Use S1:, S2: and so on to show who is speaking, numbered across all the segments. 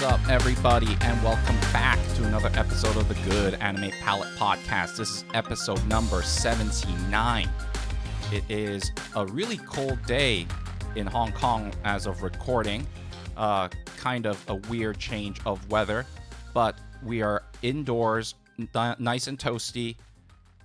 S1: up, everybody, and welcome back to another episode of the Good Anime Palette Podcast. This is episode number 79. It is a really cold day in Hong Kong as of recording. Kind of a weird change of weather, but we are indoors, nice and toasty,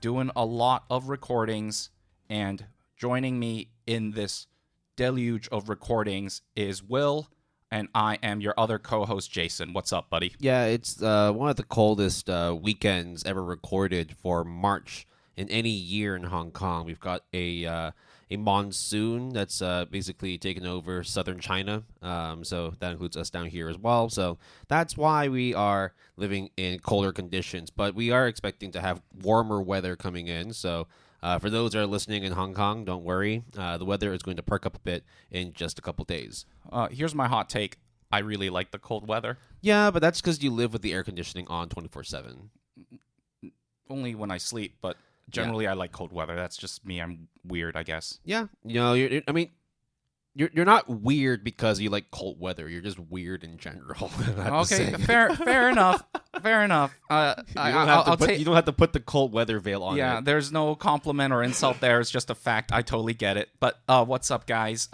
S1: doing a lot of recordings, and joining me in this deluge of recordings is Will, and I am your other co-host, Jason. What's up, buddy?
S2: Yeah, it's one of the coldest weekends ever recorded for March in any year in Hong Kong. We've got a monsoon that's basically taken over southern China, so that includes us down here as well. So that's why we are living in colder conditions, but we are expecting to have warmer weather coming in, so for those that are listening in Hong Kong, don't worry. The weather is going to perk up a bit in just a couple days.
S1: Here's my hot take. I really like the cold weather.
S2: Yeah, but that's because you live with the air conditioning on 24/7.
S1: Only when I sleep, but generally I like cold weather. That's just me. I'm weird, I guess.
S2: Yeah, you're not weird because you like cold weather. You're just weird in general.
S1: Okay, fair enough. Fair enough.
S2: You don't have to put the cold weather veil on.
S1: Yeah, there's no compliment or insult there. It's just a fact. I totally get it. But what's up, guys?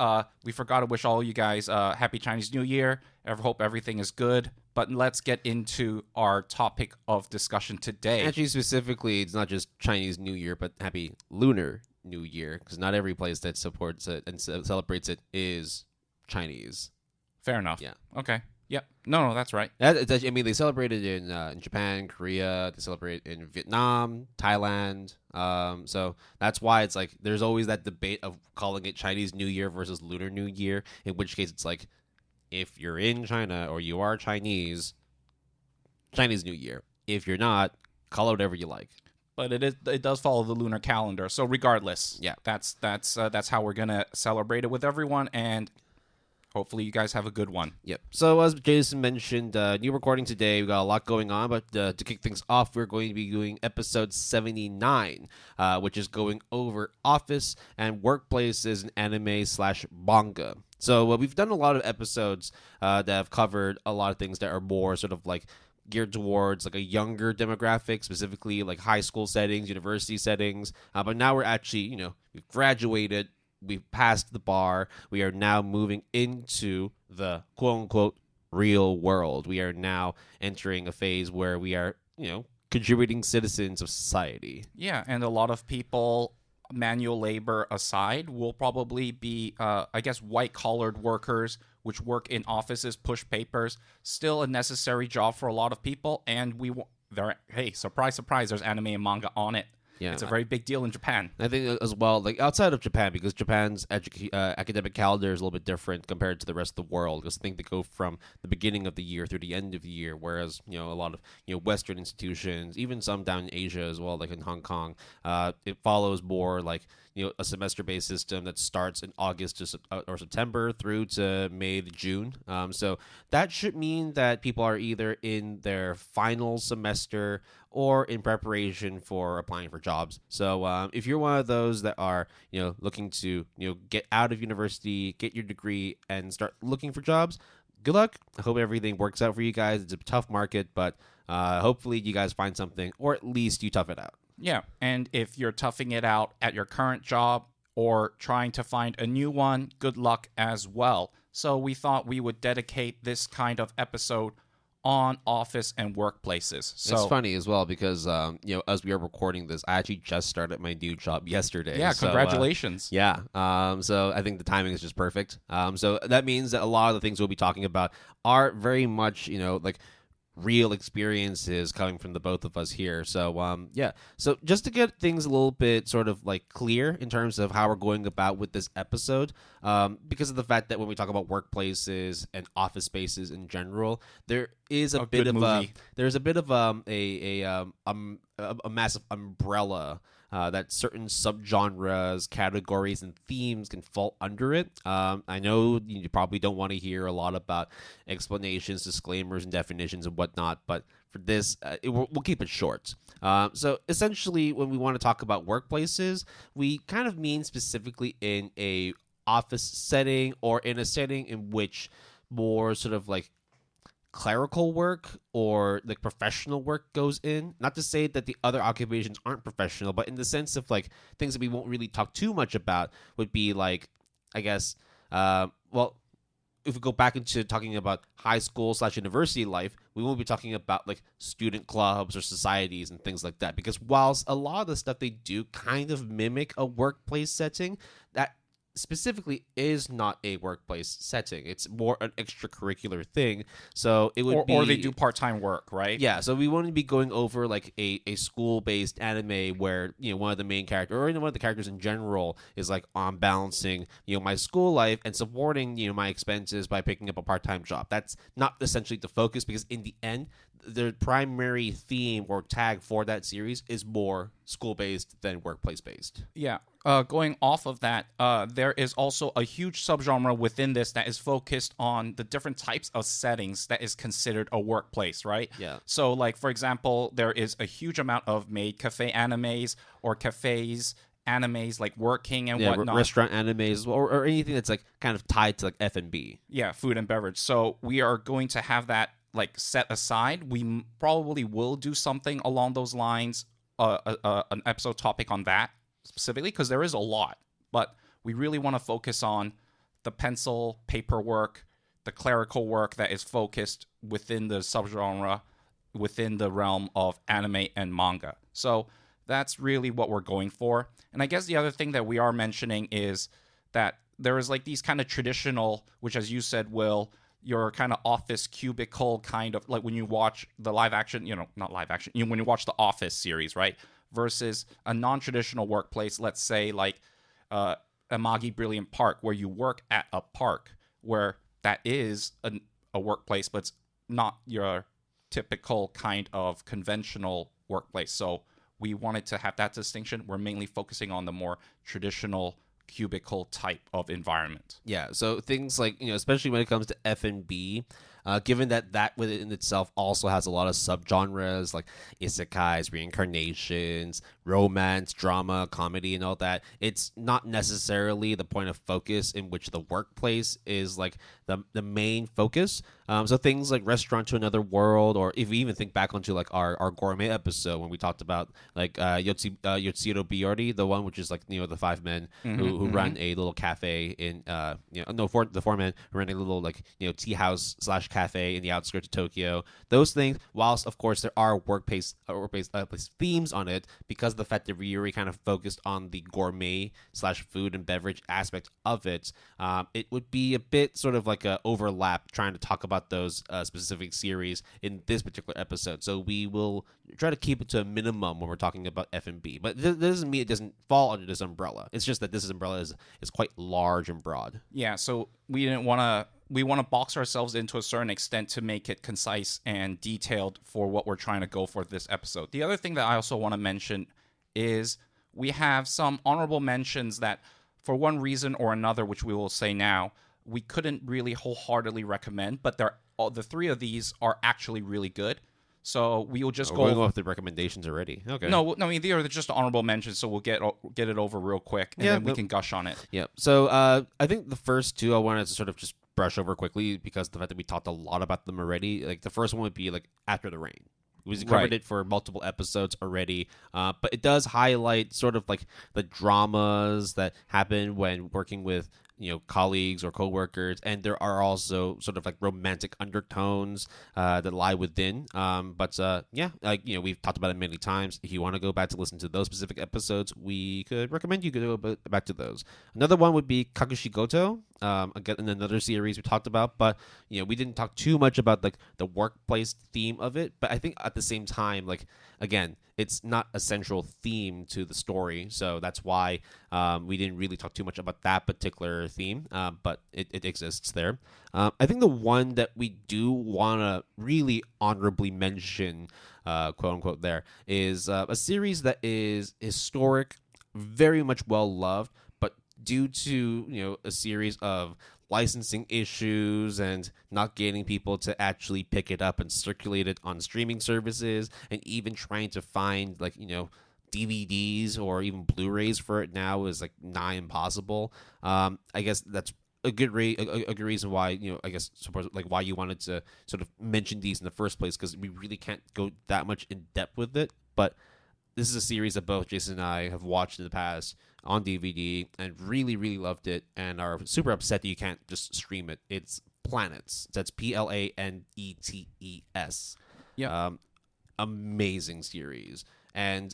S1: We forgot to wish all you guys Happy Chinese New Year. I hope everything is good. But let's get into our topic of discussion today.
S2: Actually, specifically, it's not just Chinese New Year, but Happy Lunar New Year, because not every place that supports it and celebrates it is Chinese.
S1: Fair enough.
S2: Yeah.
S1: Okay. Yep. No, that's right.
S2: They celebrate it in Japan, Korea. They celebrate it in Vietnam, Thailand. So that's why it's like there's always that debate of calling it Chinese New Year versus Lunar New Year. In which case, it's like if you're in China or you are Chinese, Chinese New Year. If you're not, call it whatever you like.
S1: But it does follow the lunar calendar. So regardless,
S2: yeah,
S1: that's how we're gonna celebrate it with everyone, and hopefully you guys have a good one.
S2: Yep. So as Jason mentioned, new recording today. We got a lot going on, but to kick things off, we're going to be doing episode 79, which is going over office and workplaces in anime/manga. So we've done a lot of episodes that have covered a lot of things that are more sort of like geared towards like a younger demographic, specifically like high school settings, university settings. But now we're actually, we've graduated, we've passed the bar. We are now moving into the quote-unquote real world. We are now entering a phase where we are, contributing citizens of society.
S1: Yeah, and a lot of people, manual labor aside, will probably be, white-collared workers, which work in offices, push papers. Still a necessary job for a lot of people, and hey, surprise, surprise, there's anime and manga on it. Yeah, it's a very big deal in Japan.
S2: I think as well, like outside of Japan, because Japan's academic calendar is a little bit different compared to the rest of the world. Because I think they go from the beginning of the year through the end of the year, whereas a lot of Western institutions, even some down in Asia as well, like in Hong Kong, it follows more like a semester-based system that starts in August or September through to May to June. So that should mean that people are either in their final semester or in preparation for applying for jobs. So if you're one of those that are looking to get out of university, get your degree, and start looking for jobs, good luck. I hope everything works out for you guys. It's a tough market, but hopefully you guys find something, or at least you tough it out.
S1: Yeah, and if you're toughing it out at your current job or trying to find a new one, good luck as well. So we thought we would dedicate this kind of episode on office and workplaces. So
S2: it's funny as well because as we are recording this, I actually just started my new job yesterday.
S1: Yeah, congratulations.
S2: So I think the timing is just perfect. So that means that a lot of the things we'll be talking about are very much like real experiences coming from the both of us here. So so just to get things a little bit sort of like clear in terms of how we're going about with this episode, because of the fact that when we talk about workplaces and office spaces in general, there is a bit of a massive umbrella that certain subgenres, categories, and themes can fall under it. I know you probably don't want to hear a lot about explanations, disclaimers, and definitions and whatnot, but for this, we'll keep it short. So essentially, when we want to talk about workplaces, we kind of mean specifically in a office setting or in a setting in which more sort of like clerical work or like professional work goes in. Not to say that the other occupations aren't professional, but in the sense of like things that we won't really talk too much about would be like, I guess, well, if we go back into talking about high school / university life, we won't be talking about like student clubs or societies and things like that. Because whilst a lot of the stuff they do kind of mimic a workplace setting, that specifically is not a workplace setting. It's more an extracurricular thing. So it would
S1: or they do part-time work, right?
S2: Yeah, so we wouldn't be going over like a school-based anime where, one of the main characters or one of the characters in general is like on balancing, my school life and supporting, my expenses by picking up a part-time job. That's not essentially the focus, because in the end, the primary theme or tag for that series is more school-based than workplace-based.
S1: Yeah. Going off of that, there is also a huge subgenre within this that is focused on the different types of settings that is considered a workplace, right?
S2: Yeah.
S1: So, like, for example, there is a huge amount of maid cafe animes or cafes animes, like working and whatnot.
S2: Restaurant animes or anything that's like kind of tied to like F&B.
S1: Yeah, food and beverage. So we are going to have that like set aside. We probably will do something along those lines, an episode topic on that specifically, because there is a lot, but we really want to focus on the pencil paperwork, the clerical work that is focused within the subgenre, within the realm of anime and manga. So that's really what we're going for. And I guess the other thing that we are mentioning is that there is like these kind of traditional, which as you said, Will, your kind of office cubicle kind of, like when you watch the live action, not live action, when you watch the Office series, right? Versus a non-traditional workplace, let's say like Amagi Brilliant Park, where you work at a park, where that is a workplace, but it's not your typical kind of conventional workplace. So we wanted to have that distinction. We're mainly focusing on the more traditional cubicle type of environment.
S2: Yeah, so things like, especially when it comes to F&B, given that within itself also has a lot of subgenres like isekais, reincarnations, romance, drama, comedy, and all that, it's not necessarily the point of focus in which the workplace is like the main focus. So things like Restaurant to Another World, or if we even think back onto like our gourmet episode when we talked about like Yotsuro Biori, the one which is like the five men who run a little cafe in the four men who run a little like tea house / cafe in the outskirts of Tokyo. Those things, whilst of course there are workplace themes on it, because of the fact that Ryuri kind of focused on the gourmet / food and beverage aspect of it, it would be a bit sort of like a overlap trying to talk about those specific series in this particular episode. So we will try to keep it to a minimum when we're talking about F&B. But this doesn't mean it doesn't fall under this umbrella. It's just that this umbrella is quite large and broad.
S1: Yeah, so we want to box ourselves into a certain extent to make it concise and detailed for what we're trying to go for this episode. The other thing that I also want to mention is we have some honorable mentions that for one reason or another, which we will say now, we couldn't really wholeheartedly recommend, but the three of these are actually really good. So we will just go
S2: going off the recommendations already. Okay.
S1: No, I mean, they are just honorable mentions, so we'll get it over real quick, and then we can gush on it.
S2: Yeah. So I think the first two I wanted to sort of just brush over quickly because the fact that we talked a lot about them already. Like the first one would be like After the Rain. We covered it for multiple episodes already, but it does highlight sort of like the dramas that happen when working with colleagues or coworkers, and there are also sort of like romantic undertones that lie within. But we've talked about it many times. If you want to go back to listen to those specific episodes, we could recommend you go back to those. Another one would be Kakushigoto. Again, in another series we talked about, but we didn't talk too much about like the workplace theme of it. But I think at the same time, like again, it's not a central theme to the story, so that's why we didn't really talk too much about that particular theme. But it exists there. I think the one that we do want to really honorably mention, quote unquote, there is a series that is historic, very much well loved, but due to a series of licensing issues and not getting people to actually pick it up and circulate it on streaming services, and even trying to find like DVDs or even Blu-rays for it now is like nigh impossible. I guess that's a good a good reason why, I guess suppose like why you wanted to sort of mention these in the first place, because we really can't go that much in depth with it. But this is a series that both Jason and I have watched in the past on DVD and really, really loved it, and are super upset that you can't just stream it. It's Planets. That's Planetes.
S1: Yeah.
S2: Amazing series. And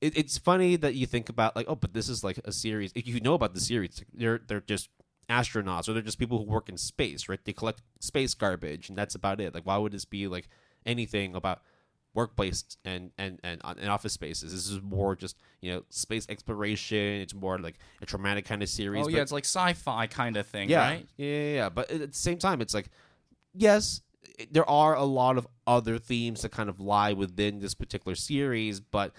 S2: it's funny that you think about like, oh, but this is like a series. If you know about the series, they're just astronauts, or they're just people who work in space, right? They collect space garbage, and that's about it. Like, why would this be like anything about workplace and office spaces? This is more just space exploration. It's more like a traumatic kind of series.
S1: Oh yeah, it's like sci-fi kind of thing,
S2: yeah,
S1: right?
S2: Yeah. But at the same time, it's like, yes, there are a lot of other themes that kind of lie within this particular series, but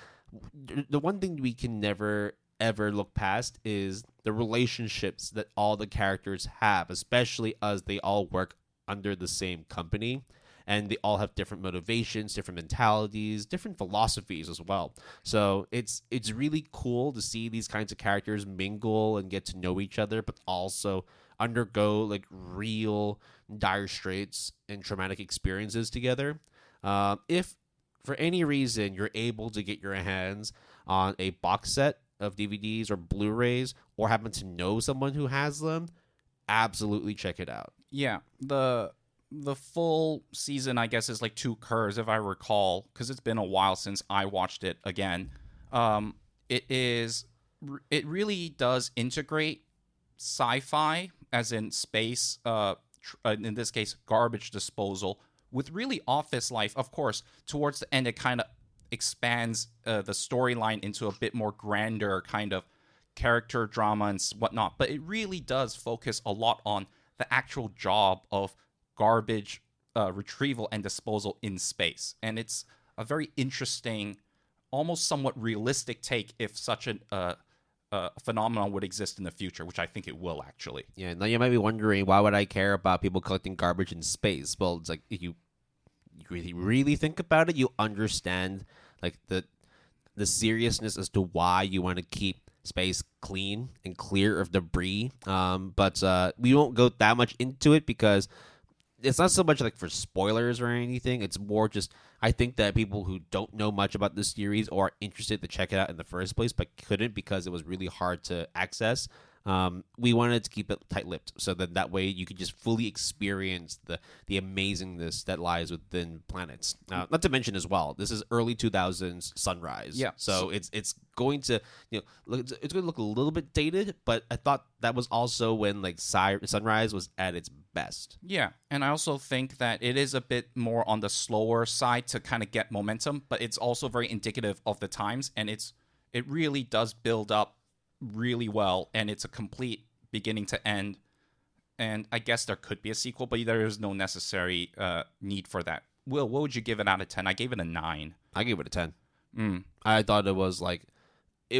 S2: the one thing we can never ever look past is the relationships that all the characters have, especially as they all work under the same company, and they all have different motivations, different mentalities, different philosophies as well. So it's really cool to see these kinds of characters mingle and get to know each other, but also undergo like real dire straits and traumatic experiences together. If for any reason you're able to get your hands on a box set of DVDs or Blu-rays, or happen to know someone who has them, absolutely check it out.
S1: Yeah, the full season, I guess, is like 2 curves, if I recall, because it's been a while since I watched it again. It really does integrate sci-fi, as in space, in this case, garbage disposal, with really office life. Of course, towards the end, it kind of expands the storyline into a bit more grander kind of character drama and whatnot. But it really does focus a lot on the actual job of garbage retrieval and disposal in space. And it's a very interesting, almost somewhat realistic take if such a phenomenon would exist in the future, which I think it will, actually.
S2: Yeah, now you might be wondering, why would I care about people collecting garbage in space? Well, it's like, if you really think about it, you understand like the seriousness as to why you want to keep space clean and clear of debris. But we won't go that much into it, because it's not so much like for spoilers or anything. It's more just, I think that people who don't know much about this series or are interested to check it out in the first place but couldn't because it was really hard to access, we wanted to keep it tight-lipped, so that way you could just fully experience the amazingness that lies within Planets. Not to mention as well, this is early 2000s Sunrise.
S1: Yeah.
S2: So it's going to it's going to look a little bit dated, but I thought that was also when like Sunrise was at its best.
S1: Yeah, and I also think that it is a bit more on the slower side to kind of get momentum, but it's also very indicative of the times, and it really does build up really well, and it's a complete beginning to end. And I guess there could be a sequel, but there is no necessary need for that. Will, what would you give it out of 10? I gave it a 9.
S2: I gave it a 10. I thought it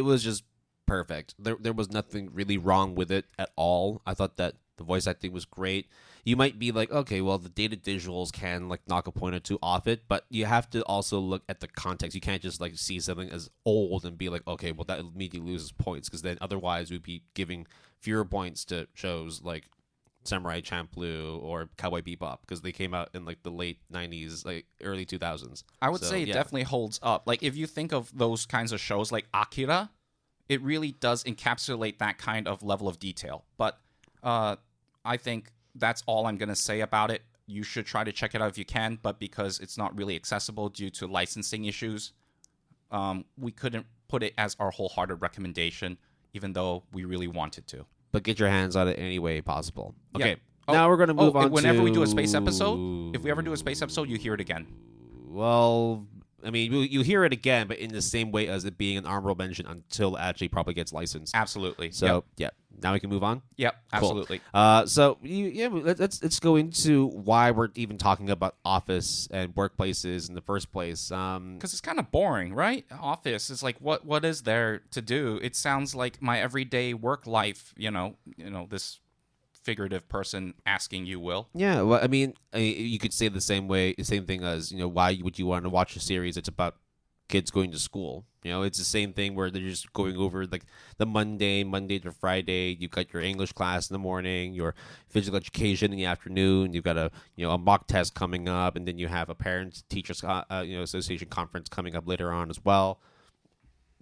S2: was just perfect. There was nothing really wrong with it at all. I thought that the voice acting was great. You might be like, okay, well, the dated visuals can like knock a point or two off it, but you have to also look at the context. You can't just like see something as old and be like, okay, well, that immediately loses points, because then otherwise we'd be giving fewer points to shows like Samurai Champloo or Cowboy Bebop, because they came out in like the late 90s, like early 2000s.
S1: I would say it definitely holds up. Like, if you think of those kinds of shows like Akira, it really does encapsulate that kind of level of detail. But I think that's all I'm going to say about it. You should try to check it out if you can, but because it's not really accessible due to licensing issues, we couldn't put it as our wholehearted recommendation, even though we really wanted to.
S2: But get your hands on it any way possible. Okay,
S1: yeah.
S2: Now we're going to move on
S1: whenever we do a space episode, if we ever do a space episode, you hear it again.
S2: Well, I mean, you hear it again, but in the same way as it being an honorable mention until it actually probably gets licensed.
S1: Absolutely.
S2: So, yeah. Now we can move on?
S1: Yep, absolutely.
S2: Cool. So, let's go into why we're even talking about office and workplaces in the first place.
S1: Because it's kind of boring, right? Office is like, what is there to do? It sounds like my everyday work life, this figurative person asking you, Will.
S2: Yeah, well, I mean, you could say the same thing as, why would you want to watch a series? It's about kids going to school. It's the same thing where they're just going over like the Monday to Friday. You've got your English class in the morning, your physical education in the afternoon. You've got a mock test coming up, and then you have a parents teachers association conference coming up later on as well.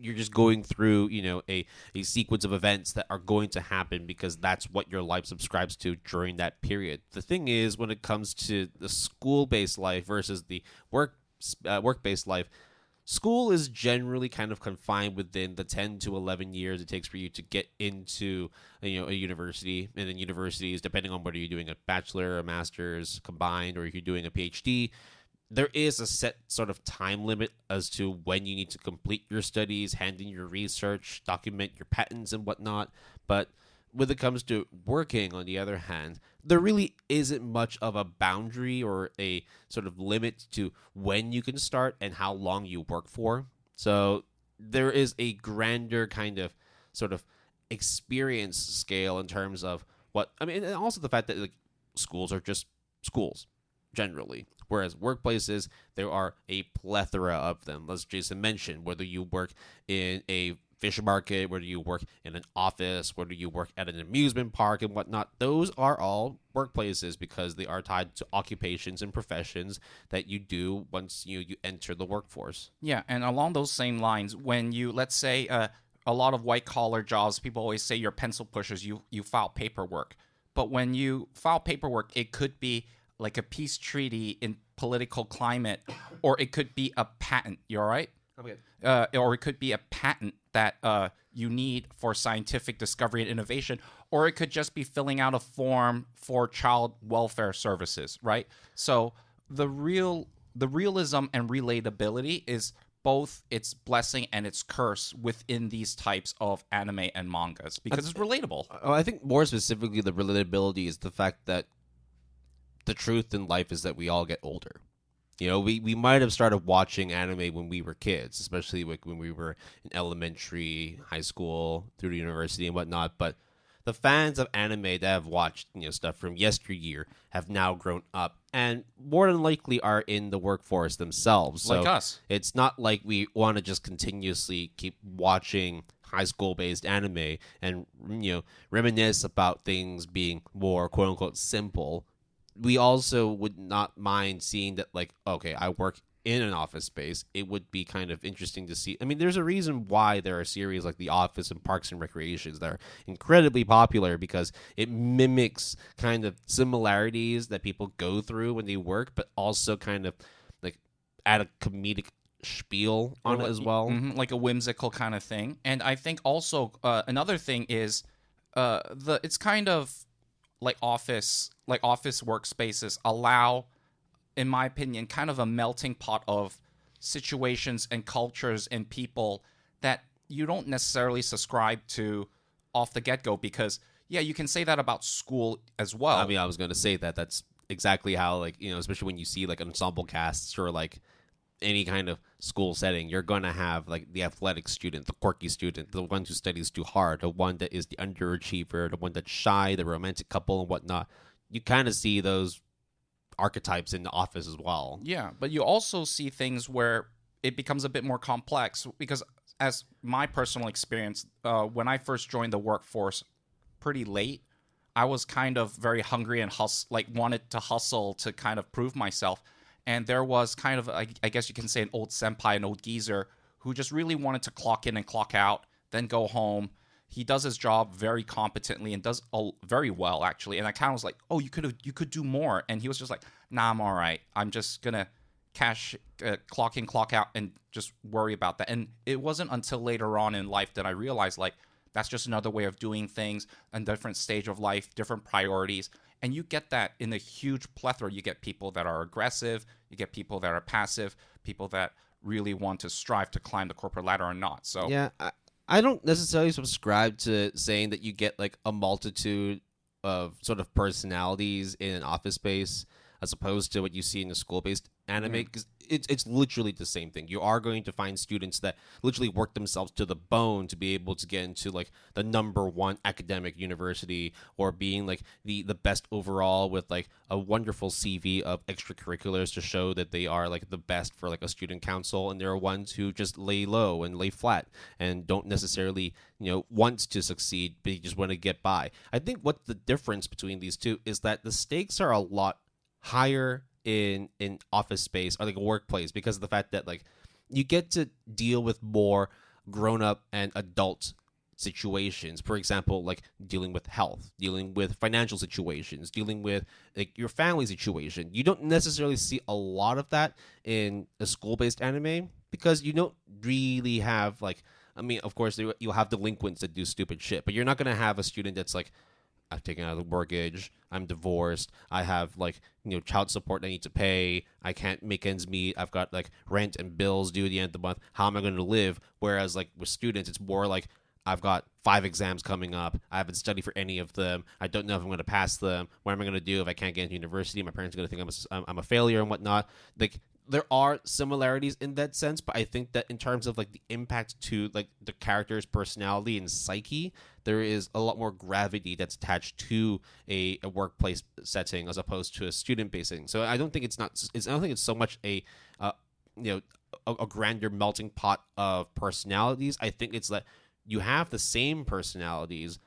S2: You're just going through, a sequence of events that are going to happen because that's what your life subscribes to during that period. The thing is, when it comes to the school-based life versus the work-based life, school is generally kind of confined within the 10 to 11 years it takes for you to get into, a university. And then universities, depending on whether you're doing a bachelor, a master's combined, or if you're doing a PhD, there is a set sort of time limit as to when you need to complete your studies, hand in your research, document your patents and whatnot. But when it comes to working, on the other hand, there really isn't much of a boundary or a sort of limit to when you can start and how long you work for. So there is a grander kind of sort of experience scale in terms of and also the fact that like schools are just schools generally. Whereas workplaces, there are a plethora of them. As Jason mentioned, whether you work in a fish market, whether you work in an office, whether you work at an amusement park and whatnot, those are all workplaces because they are tied to occupations and professions that you do once you enter the workforce.
S1: Yeah, and along those same lines, when you, let's say, a lot of white-collar jobs, people always say you're pencil pushers, you file paperwork. But when you file paperwork, it could be like a peace treaty in political climate, or it could be a patent. You all right?
S2: Okay.
S1: Or it could be a patent that you need for scientific discovery and innovation, or it could just be filling out a form for child welfare services, right? So the realism and relatability is both its blessing and its curse within these types of anime and mangas because it's relatable.
S2: I think more specifically, the relatability is the fact that the truth in life is that we all get older. We might have started watching anime when we were kids, especially like when we were in elementary, high school, through the university and whatnot. But the fans of anime that have watched stuff from yesteryear have now grown up and more than likely are in the workforce themselves. So
S1: like us.
S2: It's not like we want to just continuously keep watching high school based anime and reminisce about things being more quote unquote simple. We also would not mind seeing that, like, okay, I work in an office space. It would be kind of interesting to see. I mean, there's a reason why there are series like The Office and Parks and Recreations that are incredibly popular because it mimics kind of similarities that people go through when they work, but also kind of like add a comedic spiel on it as well.
S1: Like a whimsical kind of thing. And I think also another thing is it's kind of like office workspaces allow, in my opinion, kind of a melting pot of situations and cultures and people that you don't necessarily subscribe to off the get-go because, yeah, you can say that about school as well.
S2: I mean, I was going to say that's exactly how, like, especially when you see like ensemble casts or like any kind of school setting, you're going to have like the athletic student, the quirky student, the one who studies too hard, the one that is the underachiever, the one that's shy, the romantic couple and whatnot. You kind of see those archetypes in the office as well.
S1: Yeah, but you also see things where it becomes a bit more complex because as my personal experience, when I first joined the workforce pretty late, I was kind of very hungry and wanted to hustle to kind of prove myself. And there was kind of, I guess you can say, an old senpai, an old geezer, who just really wanted to clock in and clock out, then go home. He does his job very competently and does very well, actually. And I kind of was like, oh, you could do more. And he was just like, nah, I'm all right. I'm just going to clock in, clock out, and just worry about that. And it wasn't until later on in life that I realized, like, that's just another way of doing things, a different stage of life, different priorities. And you get that in a huge plethora. You get people that are aggressive. You get people that are passive, people that really want to strive to climb the corporate ladder or not. So
S2: yeah, I don't necessarily subscribe to saying that you get like a multitude of sort of personalities in an office space. as opposed to what you see in the school-based anime, because it's literally the same thing. You are going to find students that literally work themselves to the bone to be able to get into like the #1 academic university, or being like the best overall with like a wonderful CV of extracurriculars to show that they are like the best for like a student council. And there are ones who just lay low and lay flat and don't necessarily want to succeed, but you just want to get by. I think what the difference between these two is that the stakes are a lot higher in office space or like a workplace, because of the fact that like you get to deal with more grown-up and adult situations. For example, like dealing with health, dealing with financial situations, dealing with like your family situation. You don't necessarily see a lot of that in a school-based anime, because you don't really have like, I mean, of course you'll have delinquents that do stupid shit, but you're not going to have a student that's like, I've taken out a mortgage, I'm divorced, I have like child support I need to pay, I can't make ends meet, I've got like rent and bills due at the end of the month, how am I going to live? Whereas like with students, it's more like, I've got 5 exams coming up, I haven't studied for any of them, I don't know if I'm going to pass them, what am I going to do if I can't get into university? My parents are going to think I'm a failure and whatnot. Like, there are similarities in that sense, but I think that in terms of like the impact to like the character's personality and psyche, there is a lot more gravity that's attached to a workplace setting as opposed to a student-based setting. So I don't think I don't think it's so much a grander melting pot of personalities. I think it's that you have the same personalities,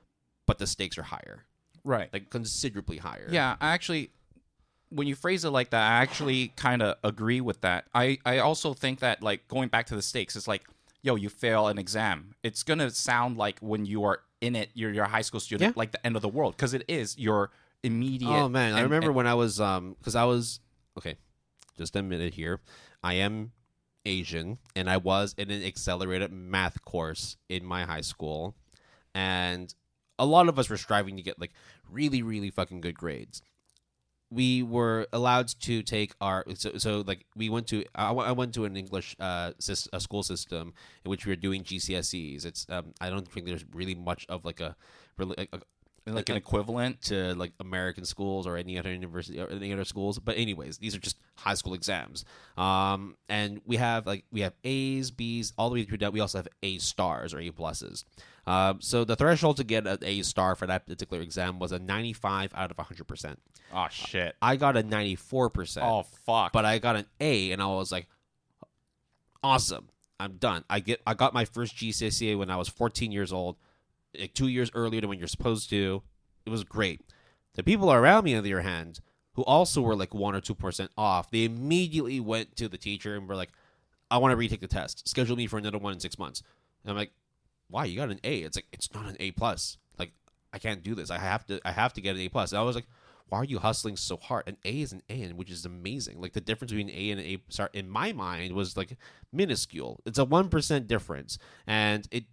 S2: but the stakes are higher,
S1: right?
S2: Like considerably higher.
S1: Yeah, when you phrase it like that, I actually kind of agree with that. I also think that, like, going back to the stakes, it's like, yo, you fail an exam. It's going to sound like when you are in it, you're a high school student, like the end of the world, because it is your immediate.
S2: Oh, man. I remember when I was, okay, just a minute here. I am Asian, and I was in an accelerated math course in my high school, and a lot of us were striving to get, like, really, really fucking good grades. We were allowed to take our like we went to I went to an English a school system in which we were doing GCSEs. It's I don't think there's really much of like a really
S1: like an equivalent
S2: to like American schools or any other university or any other schools. But anyways, these are just high school exams. And we have A's, B's, all the way through that. We also have A stars or A pluses. So the threshold to get an A star for that particular exam was a 95 out of 100%.
S1: Oh shit!
S2: I got a 94%.
S1: Oh fuck!
S2: But I got an A, and I was like, awesome, I'm done. I got my first GCSE when I was 14 years old, like 2 years earlier than when you're supposed to. It was great. The people around me, on the other hand, who also were like 1 or 2% off, they immediately went to the teacher and were like, I want to retake the test. Schedule me for another one in 6 months. And I'm like, why? You got an A. It's like, it's not an A plus. Like, I can't do this. I have to get an A plus. And I was like, why are you hustling so hard? An A is an A, which is amazing. Like, the difference between an A and an A star in my mind was like minuscule. It's a 1% difference. And it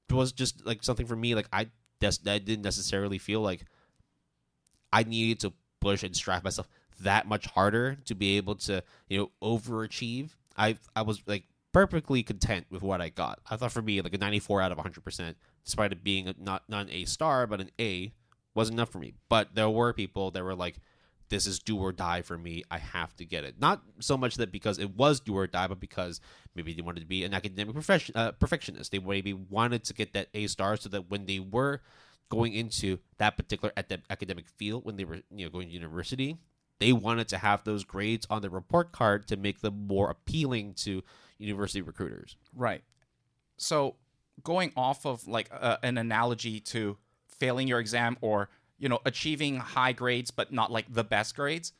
S2: was just like something for me. Like, I didn't necessarily feel like I needed to push and strive myself that much harder to be able to, overachieve. I was like perfectly content with what I got. I thought for me, like a 94 out of 100%, despite it being not an A star, but an A, was enough for me. But there were people that were like, this is do or die for me. I have to get it. Not so much that because it was do or die, but because maybe they wanted to be an academic perfectionist. They maybe wanted to get that A star so that when they were going into that particular academic field, when they were going to university, they wanted to have those grades on the report card to make them more appealing to university recruiters.
S1: Right. So going off of like an analogy to failing your exam or achieving high grades but not like the best grades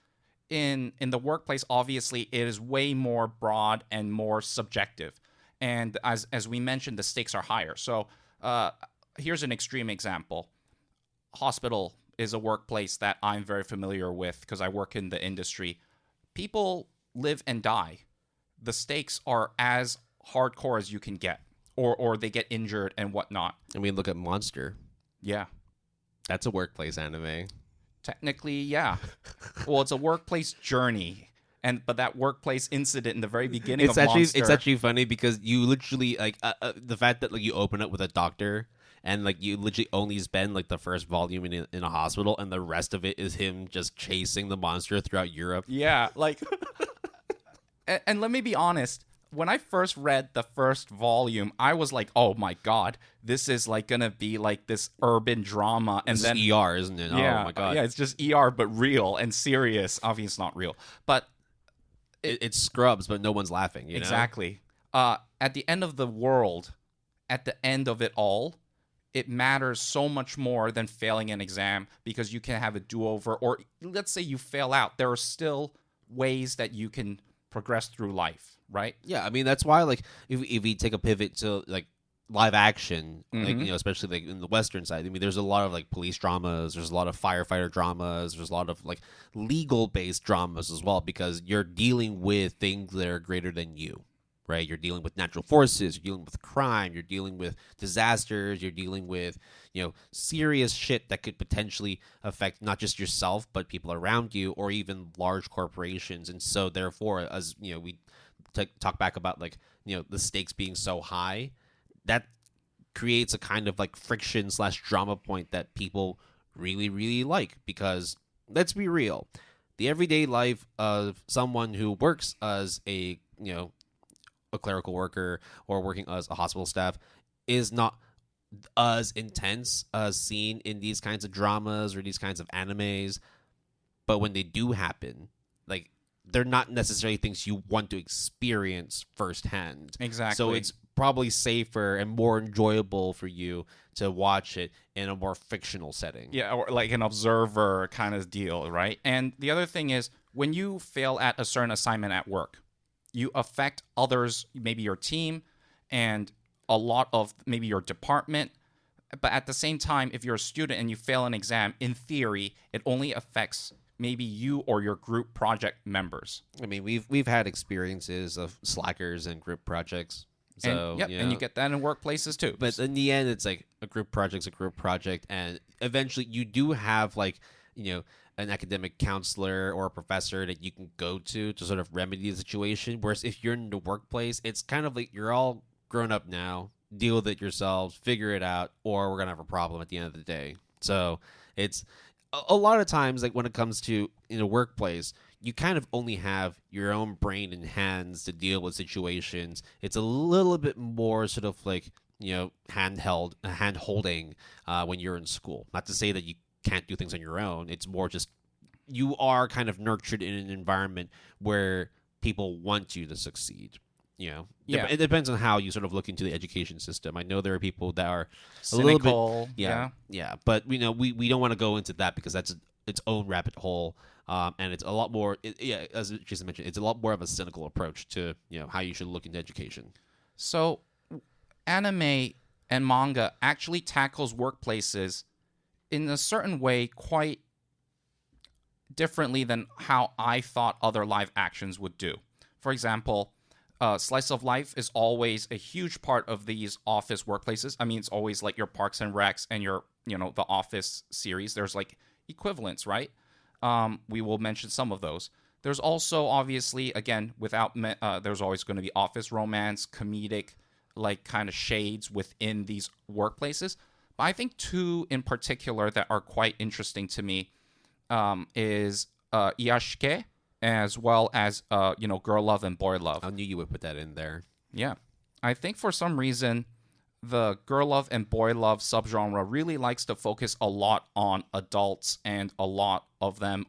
S1: in the workplace, obviously it is way more broad and more subjective, and as we mentioned, the stakes are higher. So here's an extreme example. Hospital is a workplace that I'm very familiar with because I work in the industry. People live and die. The stakes are as hardcore as you can get, or they get injured and whatnot.
S2: I mean, look at Monster.
S1: Yeah.
S2: That's a workplace anime.
S1: Technically, yeah. Well, it's a workplace journey. But that workplace incident in the very beginning of Monster...
S2: It's actually funny because you literally, like, the fact that like you open up with a doctor and like you literally only spend like the first volume in a hospital, and the rest of it is him just chasing the monster throughout Europe.
S1: Yeah, like, and let me be honest. When I first read the first volume, I was like, "Oh my god, this is like gonna be like this urban drama." And
S2: This is ER, isn't it?
S1: yeah,
S2: Oh my god,
S1: yeah, it's just ER but real and serious. Obviously, it's not real, but
S2: it's Scrubs, but no one's laughing. You know?
S1: exactly. At the end of the world, at the end of it all, it matters so much more than failing an exam because you can have a do-over. Or let's say you fail out, there are still ways that you can progress through life, right?
S2: Yeah, I mean that's why like if we take a pivot to like live action, like especially like in the Western side, I mean there's a lot of like police dramas, there's a lot of firefighter dramas, there's a lot of like legal based dramas as well because you're dealing with things that are greater than you. Right, you're dealing with natural forces, you're dealing with crime, you're dealing with disasters, you're dealing with, serious shit that could potentially affect not just yourself but people around you or even large corporations. And so, therefore, as we talk back about like the stakes being so high, that creates a kind of like friction / drama point that people really, really like because let's be real, the everyday life of someone who works as a clerical worker or working as a hospital staff is not as intense as seen in these kinds of dramas or these kinds of animes. But when they do happen, like they're not necessarily things you want to experience firsthand.
S1: Exactly.
S2: So it's probably safer and more enjoyable for you to watch it in a more fictional setting.
S1: Yeah, or like an observer kind of deal, right? And the other thing is when you fail at a certain assignment at work, you affect others, maybe your team, and a lot of maybe your department. But at the same time, if you're a student and you fail an exam, in theory, it only affects maybe you or your group project members.
S2: I mean, we've had experiences of slackers and group projects. So,
S1: and, and you get that in workplaces too.
S2: But in the end, it's like a group project's a group project, and eventually you do have like, an academic counselor or a professor that you can go to sort of remedy the situation. Whereas if you're in the workplace, it's kind of like you're all grown up now, deal with it yourselves, figure it out, or we're going to have a problem at the end of the day. So it's a lot of times, like when it comes to in a workplace, you kind of only have your own brain and hands to deal with situations. It's a little bit more sort of like, hand holding when you're in school. Not to say that you can't do things on your own. It's more just you are kind of nurtured in an environment where people want you to succeed. Yeah. It depends on how you sort of look into the education system. I know there are people that are
S1: cynical,
S2: a little bit, yeah. But we don't want to go into that because that's its own rabbit hole. And it's a lot more, as Jason mentioned, it's a lot more of a cynical approach to how you should look into education.
S1: So, anime and manga actually tackles workplaces in a certain way quite differently than how I thought other live actions would do. For example, slice of life is always a huge part of these office workplaces. I mean, it's always like your Parks and Recs and your, the Office series. There's like equivalents, right? We will mention some of those. There's also, obviously, again, there's always going to be office romance, comedic, like kind of shades within these workplaces. But I think two in particular that are quite interesting to me is Iyashike as well as, girl love and boy love.
S2: I knew you would put that in there.
S1: Yeah. I think for some reason, the girl love and boy love subgenre really likes to focus a lot on adults, and a lot of them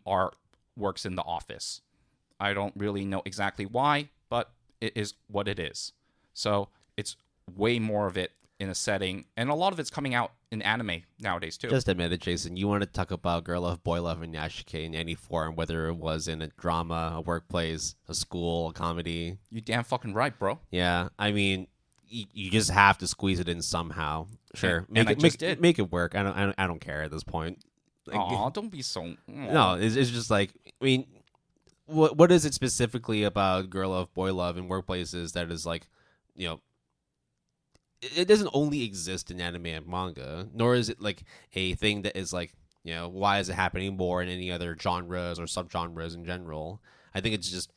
S1: works in the office. I don't really know exactly why, but it is what it is. So it's way more of it in a setting, and a lot of it's coming out in anime nowadays too.
S2: Just admit it, Jason. You want to talk about girl love, boy love, and Yashike in any form, whether it was in a drama, a workplace, a school, a comedy.
S1: You damn fucking right, bro.
S2: Yeah, I mean, you just have to squeeze it in somehow. Sure,
S1: make
S2: it work. I don't care at this point.
S1: Aw, don't be so.
S2: No, it's just like, I mean, what is it specifically about girl love, boy love in workplaces that is like, it doesn't only exist in anime and manga, nor is it like a thing that is like, why is it happening more in any other genres or subgenres in general? I think it's just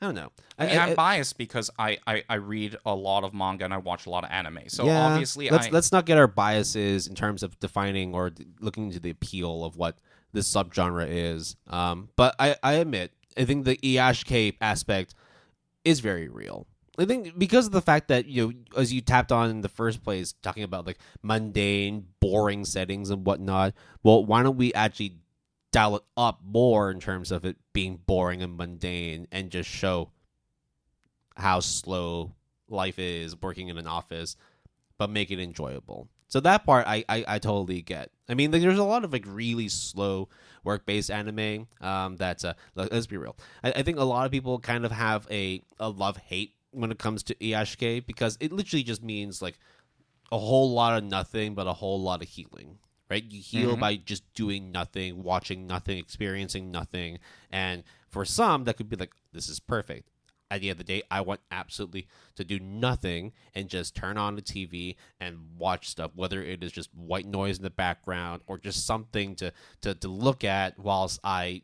S2: I don't know.
S1: I mean, I'm biased because I read a lot of manga and I watch a lot of anime. So
S2: yeah,
S1: obviously,
S2: let's not get our biases in terms of defining or looking into the appeal of what this subgenre is. But I admit, I think the Iyashikei aspect is very real. I think because of the fact that, as you tapped on in the first place, talking about like mundane, boring settings and whatnot. Well, why don't we actually dial it up more in terms of it being boring and mundane and just show how slow life is working in an office, but make it enjoyable. So that part I totally get. I mean, there's a lot of like really slow work-based anime that's let's be real. I think a lot of people kind of have a love-hate when it comes to Iyashikei, because it literally just means like a whole lot of nothing but a whole lot of healing. Right? You heal by just doing nothing, watching nothing, experiencing nothing. And for some, that could be like, this is perfect. At the end of the day, I want absolutely to do nothing and just turn on the TV and watch stuff, whether it is just white noise in the background or just something to look at whilst I,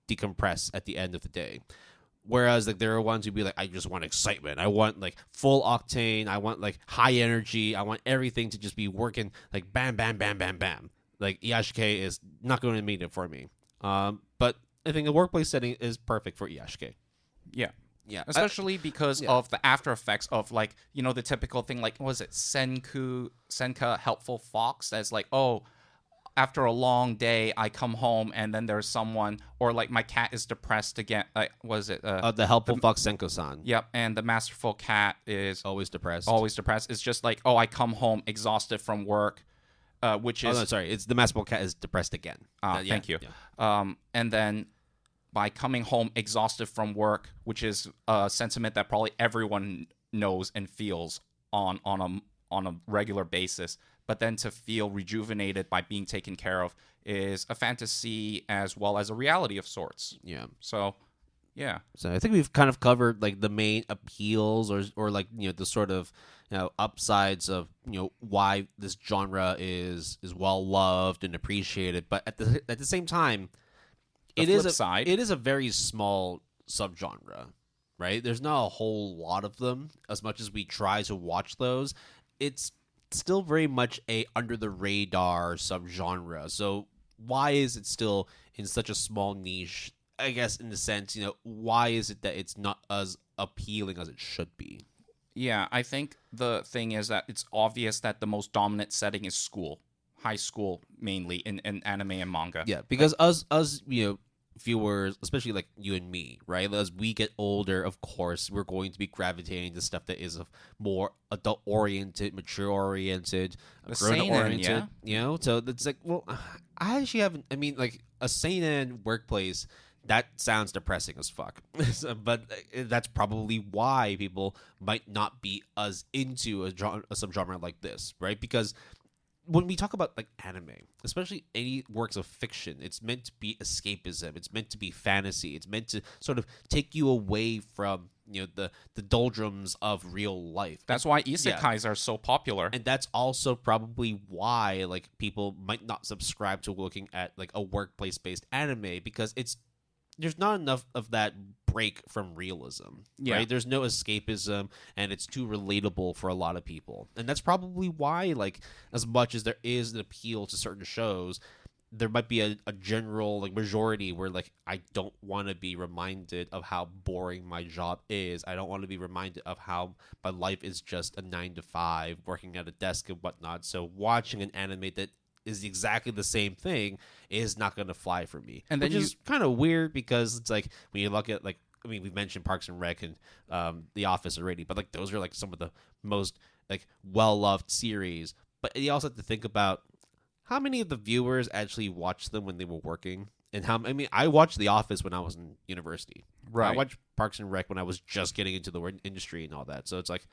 S2: decompress at the end of the day. Whereas like there are ones who'd be like, I just want excitement. I want like full octane. I want like high energy. I want everything to just be working like bam, bam, bam, bam, bam. Like Iyashikei is not going to meet it for me. But I think a workplace setting is perfect for Iyashikei.
S1: Yeah. Yeah. Especially because of the after effects of like, the typical thing, like, what was it? Senka Helpful Fox. That's like, oh, after a long day, I come home and then there's someone, or like my cat is depressed again. Was it?
S2: The Helpful Fox Senko-san.
S1: Yep. And the Masterful cat is
S2: always depressed.
S1: It's just like, oh, I come home exhausted from work, which is.
S2: Oh, no, sorry. It's the Masterful cat is depressed again.
S1: Thank you.
S2: Yeah.
S1: And then by coming home exhausted from work, which is a sentiment that probably everyone knows and feels on a regular basis. But then to feel rejuvenated by being taken care of is a fantasy as well as a reality of sorts.
S2: Yeah.
S1: So, yeah.
S2: So I think we've kind of covered like the main appeals or like, the sort of, upsides of, why this genre is well loved and appreciated. But at the same time, it is a very small subgenre, right? There's not a whole lot of them. As much as we try to watch those, it's still very much a under the radar subgenre. So why is it still in such a small niche? I guess in the sense, why is it that it's not as appealing as it should be?
S1: Yeah, I think the thing is that it's obvious that the most dominant setting is school, high school mainly in anime and manga.
S2: Yeah, because us viewers, especially like you and me, right? As we get older, of course, we're going to be gravitating to stuff that is more adult-oriented, mature-oriented, grown-oriented, So it's like, well, I actually haven't, I mean, like, a seinen workplace, that sounds depressing as fuck. But that's probably why people might not be as into a subgenre like this, right? Because when we talk about like anime, especially any works of fiction, it's meant to be escapism. It's meant to be fantasy. It's meant to sort of take you away from the doldrums of real life.
S1: That's why isekais are so popular,
S2: and that's also probably why like people might not subscribe to looking at like a workplace based anime, because there's not enough of that break from realism, right? There's no escapism, and it's too relatable for a lot of people. And that's probably why, like, as much as there is an appeal to certain shows, there might be a general, like, majority where, like, I don't want to be reminded of how boring my job is. I don't want to be reminded of how my life is just a 9-to-5, working at a desk and whatnot. So watching an anime that is exactly the same thing is not going to fly for me. And then which is kind of weird, because it's like when you look at like, I mean, we've mentioned Parks and Rec and The Office already, but like those are like some of the most like well-loved series. But you also have to think about how many of the viewers actually watched them when they were working, and I watched The Office when I was in university.
S1: Right.
S2: I watched Parks and Rec when I was just getting into the industry and all that. So it's like,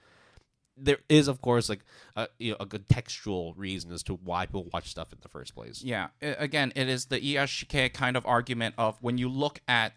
S2: there is, of course, like a good textual reason as to why people watch stuff in the first place.
S1: Yeah. Again, it is the Iyashikei kind of argument of when you look at,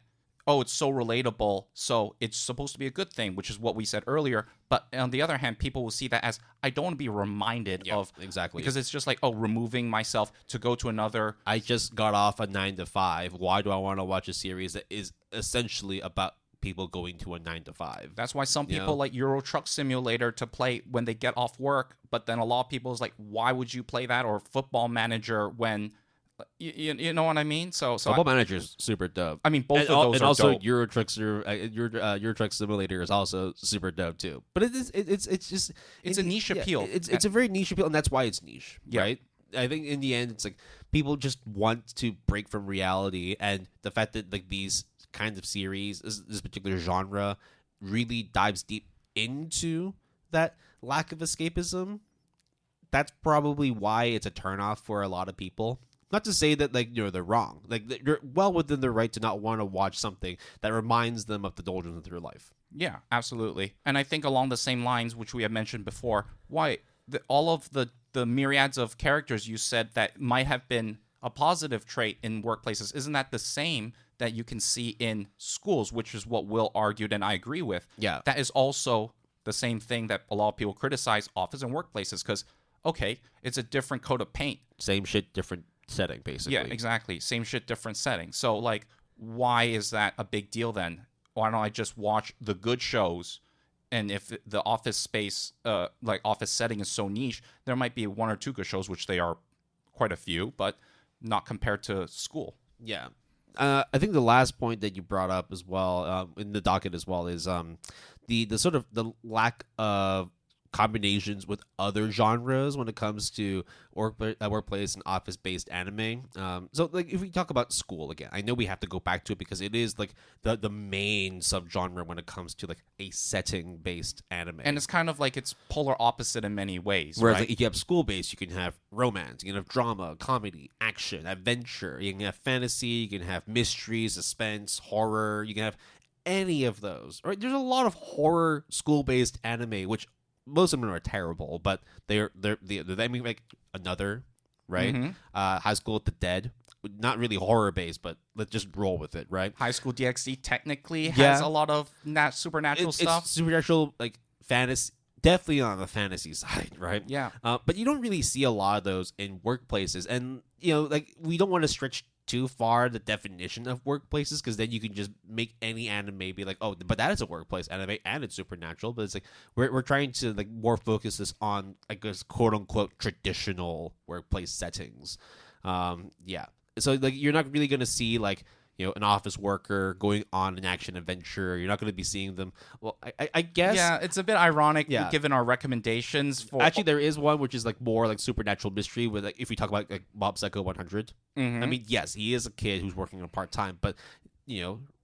S1: oh, it's so relatable, so it's supposed to be a good thing, which is what we said earlier. But on the other hand, people will see that as, I don't want to be reminded of...
S2: Exactly.
S1: Because it's just like, oh, removing myself to go to another...
S2: I just got off a 9-to-5. Why do I want to watch a series that is essentially about people going to a 9 to 5.
S1: That's why some
S2: You
S1: people
S2: know?
S1: like Euro Truck Simulator to play when they get off work, but then a lot of people is like, why would you play that? Or Football Manager when, you know what I mean? So
S2: Football Manager's super dope.
S1: I mean, both
S2: and,
S1: of those
S2: and
S1: are
S2: also
S1: dope.
S2: Euro Truck Simulator is also super dope too. But it's just
S1: It's a niche appeal.
S2: It's a very niche appeal, and that's why it's niche,
S1: Yeah.
S2: right? I think in the end, it's like people just want to break from reality, and the fact that like these kinds of series, this particular genre, really dives deep into that lack of escapism. That's probably why it's a turnoff for a lot of people. Not to say that like they're wrong. Like they're well within their right to not want to watch something that reminds them of the doldrums of their life.
S1: Yeah, absolutely. And I think along the same lines, which we have mentioned before, why all of the myriads of characters you said that might have been a positive trait in workplaces, isn't that the same that you can see in schools, which is what Will argued and I agree with.
S2: Yeah.
S1: That is also the same thing that a lot of people criticize office and workplaces because, okay, it's a different coat of paint.
S2: Same shit, different setting, basically.
S1: Yeah, exactly. Same shit, different setting. So, like, why is that a big deal then? Why don't I just watch the good shows? And if the office space, like office setting is so niche, there might be one or two good shows, which they are quite a few, but not compared to school.
S2: Yeah. I think the last point that you brought up as well, in the docket as well, is the sort of the lack of combinations with other genres when it comes to workplace and office-based anime. So, like, if we talk about school again, I know we have to go back to it because it is like the main subgenre when it comes to like a setting-based anime.
S1: And it's kind of like it's polar opposite in many ways.
S2: Whereas,
S1: right?
S2: like, if you have school-based, you can have romance, you can have drama, comedy, action, adventure. You can have fantasy, you can have mystery, suspense, horror. You can have any of those. Right? There's a lot of horror school-based anime, which most of them are terrible, but they're I mean, like Another, right?
S1: Mm-hmm.
S2: High School with the Dead, not really horror-based, but let's just roll with it, right?
S1: High School DxD technically has
S2: Yeah.
S1: a lot of supernatural stuff.
S2: It's supernatural, like fantasy, definitely on the fantasy side, right?
S1: Yeah.
S2: But you don't really see a lot of those in workplaces, and like we don't want to stretch too far the definition of workplaces because then you can just make any anime be like, oh, but that is a workplace anime and it's supernatural. But it's like we're trying to like more focus this on, I guess, quote unquote traditional workplace settings. Yeah. So like you're not really gonna see like an office worker going on an action adventure. You're not going to be seeing them. Well, I guess.
S1: Yeah, it's a bit ironic
S2: Yeah.
S1: given our recommendations for.
S2: Actually, there is one which is like more like supernatural mystery. With like if we talk about like Mob Psycho 100.
S1: Mhm.
S2: I mean, yes, he is a kid who's working on part time, but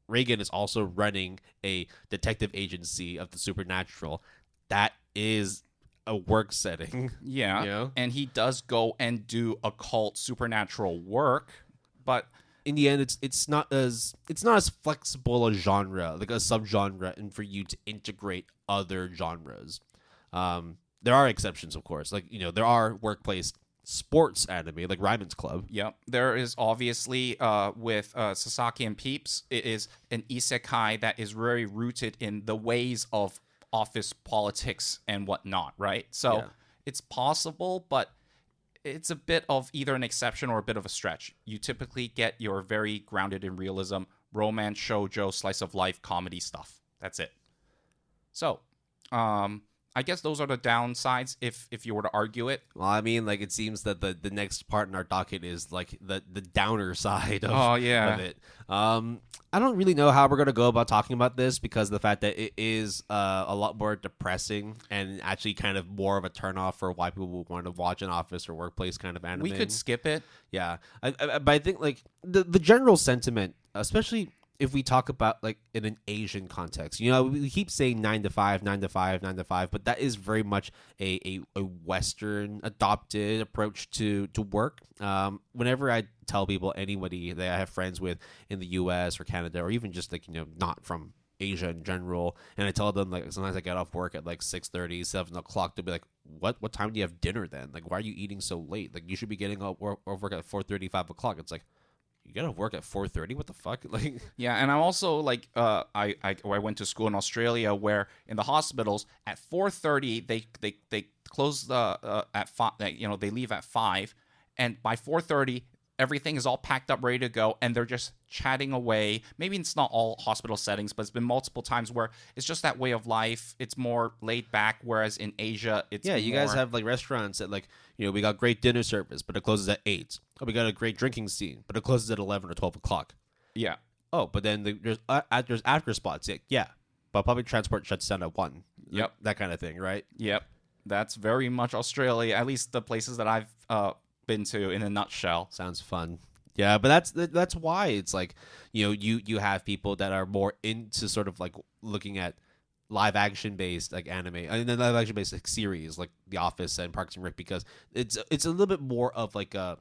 S2: Reagan is also running a detective agency of the supernatural. That is a work setting.
S1: Yeah,
S2: You know?
S1: and he does go and do occult supernatural work, but
S2: In the end, it's not as flexible a genre, like a subgenre, and for you to integrate other genres. There are exceptions, of course. Like there are workplace sports anime, like Ryman's Club.
S1: yep, there is obviously with Sasaki and Peeps, it is an isekai that is very rooted in the ways of office politics and whatnot, right? So
S2: Yeah.
S1: it's possible, but it's a bit of either an exception or a bit of a stretch. You typically get your very grounded in realism, romance, shoujo, slice of life, comedy stuff. That's it. So, I guess those are the downsides if you were to argue it.
S2: Well, I mean, like it seems that the next part in our docket is like the downer side of,
S1: Oh, yeah.
S2: of it. I don't really know how we're gonna go about talking about this because of the fact that it is a lot more depressing and actually kind of more of a turnoff for why people would want to watch an office or workplace kind of anime.
S1: We could skip it.
S2: Yeah, but I think like the general sentiment, especially if we talk about like in an Asian context, we keep saying 9 to 5, 9 to 5, 9 to 5, but that is very much a Western adopted approach to work. Whenever I tell people, anybody that I have friends with in the U.S. or Canada, or even just like not from Asia in general, and I tell them like sometimes I get off work at like 6:30, 7 o'clock, they'll be like, what time do you have dinner then? Like, why are you eating so late? Like, you should be getting off work at 4:30, 5 o'clock. It's like, you gotta work at 4:30. What the fuck? Like,
S1: Yeah, and I'm also like, I went to school in Australia where in the hospitals at 4:30 they close the at 5. They leave at 5, and by 4:30 everything is all packed up, ready to go, and they're just chatting away. Maybe it's not all hospital settings, but it's been multiple times where it's just that way of life. It's more laid back, whereas in Asia, it's
S2: you
S1: more...
S2: guys have like restaurants that like, we got great dinner service, but it closes at 8. Oh, we got a great drinking scene, but it closes at 11 or 12 o'clock.
S1: Yeah.
S2: Oh, but then there's after spots. Yeah, but public transport shuts down at 1.
S1: Yep.
S2: That kind of thing, right?
S1: Yep. That's very much Australia, at least the places that I've been to in a nutshell.
S2: Sounds fun. Yeah, but that's why it's like, you have people that are more into sort of like looking at live action based like anime and then live action based like series like The Office and Parks and Rec, because it's a little bit more of like a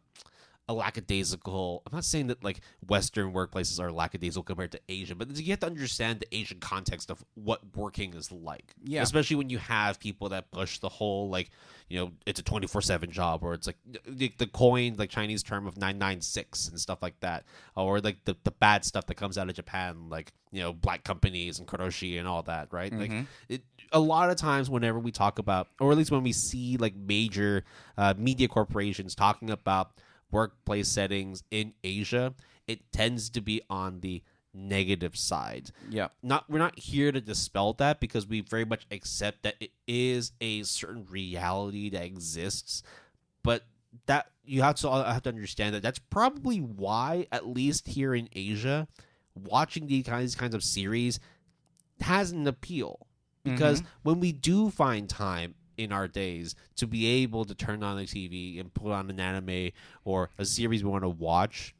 S2: lackadaisical. I'm not saying that like Western workplaces are lackadaisical compared to Asia, but you have to understand the Asian context of what working is like.
S1: Yeah.
S2: Especially when you have people that push the whole like, it's a 24/7 job, or it's like the coined like Chinese term of 996 and stuff like that, or like the bad stuff that comes out of Japan, like black companies and karoshi and all that, right?
S1: Mm-hmm.
S2: Like a lot of times whenever we talk about, or at least when we see like major media corporations talking about workplace settings in Asia, it tends to be on the negative side.
S1: Yeah.
S2: We're not here to dispel that, because we very much accept that it is a certain reality that exists, but that you have to understand that that's probably why, at least here in Asia, watching these kinds of series has an appeal, because when we do find time in our days to be able to turn on the TV and put on an anime or a series we want to watch,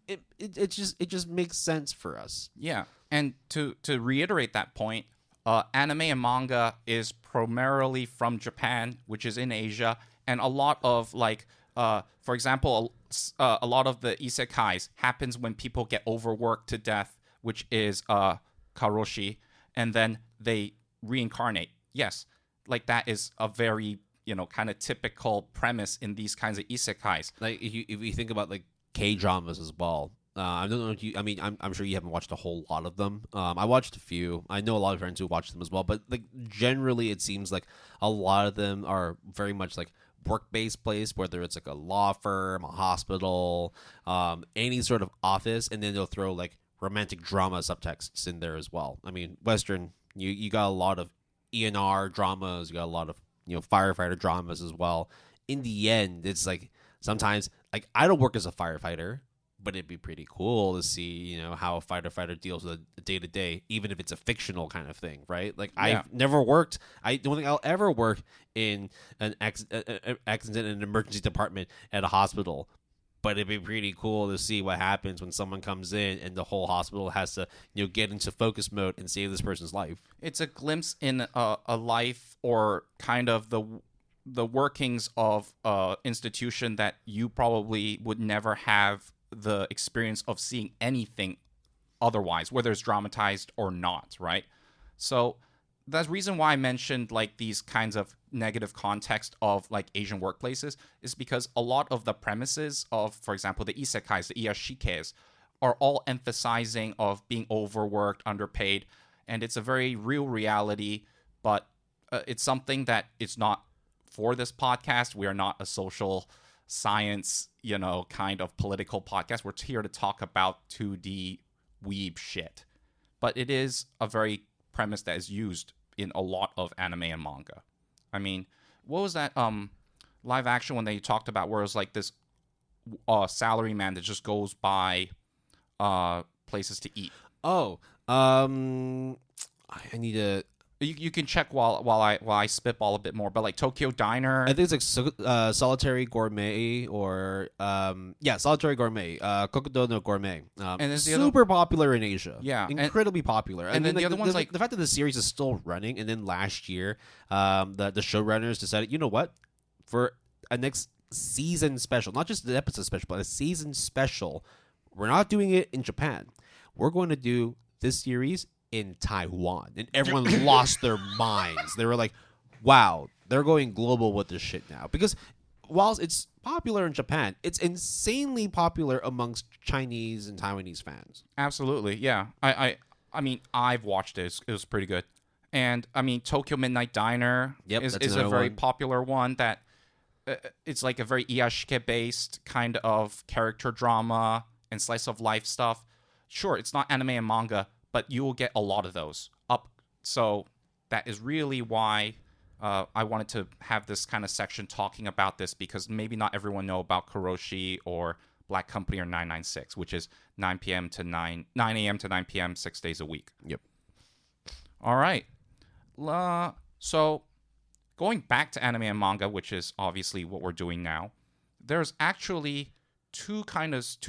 S2: it just makes sense for us.
S1: Yeah, and to reiterate that point, anime and manga is primarily from Japan, which is in Asia, and a lot of like, for example, a lot of the isekais happens when people get overworked to death, which is karoshi, and then they reincarnate. Yes. Like that is a very, kind of typical premise in these kinds of isekais.
S2: Like if you think about like K-dramas as well. I don't know if I'm sure you haven't watched a whole lot of them. I watched a few. I know a lot of friends who watched them as well, but like generally it seems like a lot of them are very much like work-based place, whether it's like a law firm, a hospital, any sort of office, and then they'll throw like romantic drama subtexts in there as well. I mean, Western, you got a lot of ENR dramas, you got a lot of firefighter dramas as well. In the end, it's like sometimes like I don't work as a firefighter, but it'd be pretty cool to see how a firefighter deals with a day to day, even if it's a fictional kind of thing, right? Like I've never worked. I don't think I'll ever work in an accident in an emergency department at a hospital. But it'd be pretty cool to see what happens when someone comes in and the whole hospital has to, get into focus mode and save this person's life.
S1: It's a glimpse in a life, or kind of the workings of an institution that you probably would never have the experience of seeing anything otherwise, whether it's dramatized or not, right? So the reason why I mentioned like these kinds of negative context of like Asian workplaces is because a lot of the premises of, for example, the isekais, the iyashikes, are all emphasizing of being overworked, underpaid, and it's a very real reality, but it's something that it's not for this podcast. We are not a social science, kind of political podcast. We're here to talk about 2D weeb shit. But it is a very premise that is used in a lot of anime and manga. I mean, what was that live action one that you talked about where it was like this salary man that just goes by places to eat?
S2: Oh, I need to...
S1: You can check while I spitball a bit more, but like Tokyo Diner,
S2: I think it's like Solitary Gourmet, or Solitary Gourmet, Kokudo no Gourmet,
S1: and it's
S2: super popular in Asia.
S1: Yeah,
S2: incredibly popular.
S1: And then the other one's like
S2: the fact that the series is still running, and then last year, the showrunners decided, you know what, for a next season special, not just the episode special, but a season special, we're not doing it in Japan. We're going to do this series in Taiwan, and everyone lost their minds. They were like, wow, they're going global with this shit now, because whilst it's popular in Japan, it's insanely popular amongst Chinese and Taiwanese fans.
S1: Absolutely, yeah. I mean, I've watched it. It was pretty good. And I mean, Tokyo Midnight Diner is a very popular one that it's like a very iyashike based kind of character drama and slice of life stuff. Sure, it's not anime and manga, but you will get a lot of those up. So that is really why I wanted to have this kind of section talking about this, because maybe not everyone know about Kuroshi or Black Company or 996, which is 9 a.m. to 9 p.m. 6 days a week.
S2: Yep.
S1: All right. So going back to anime and manga, which is obviously what we're doing now, there's actually two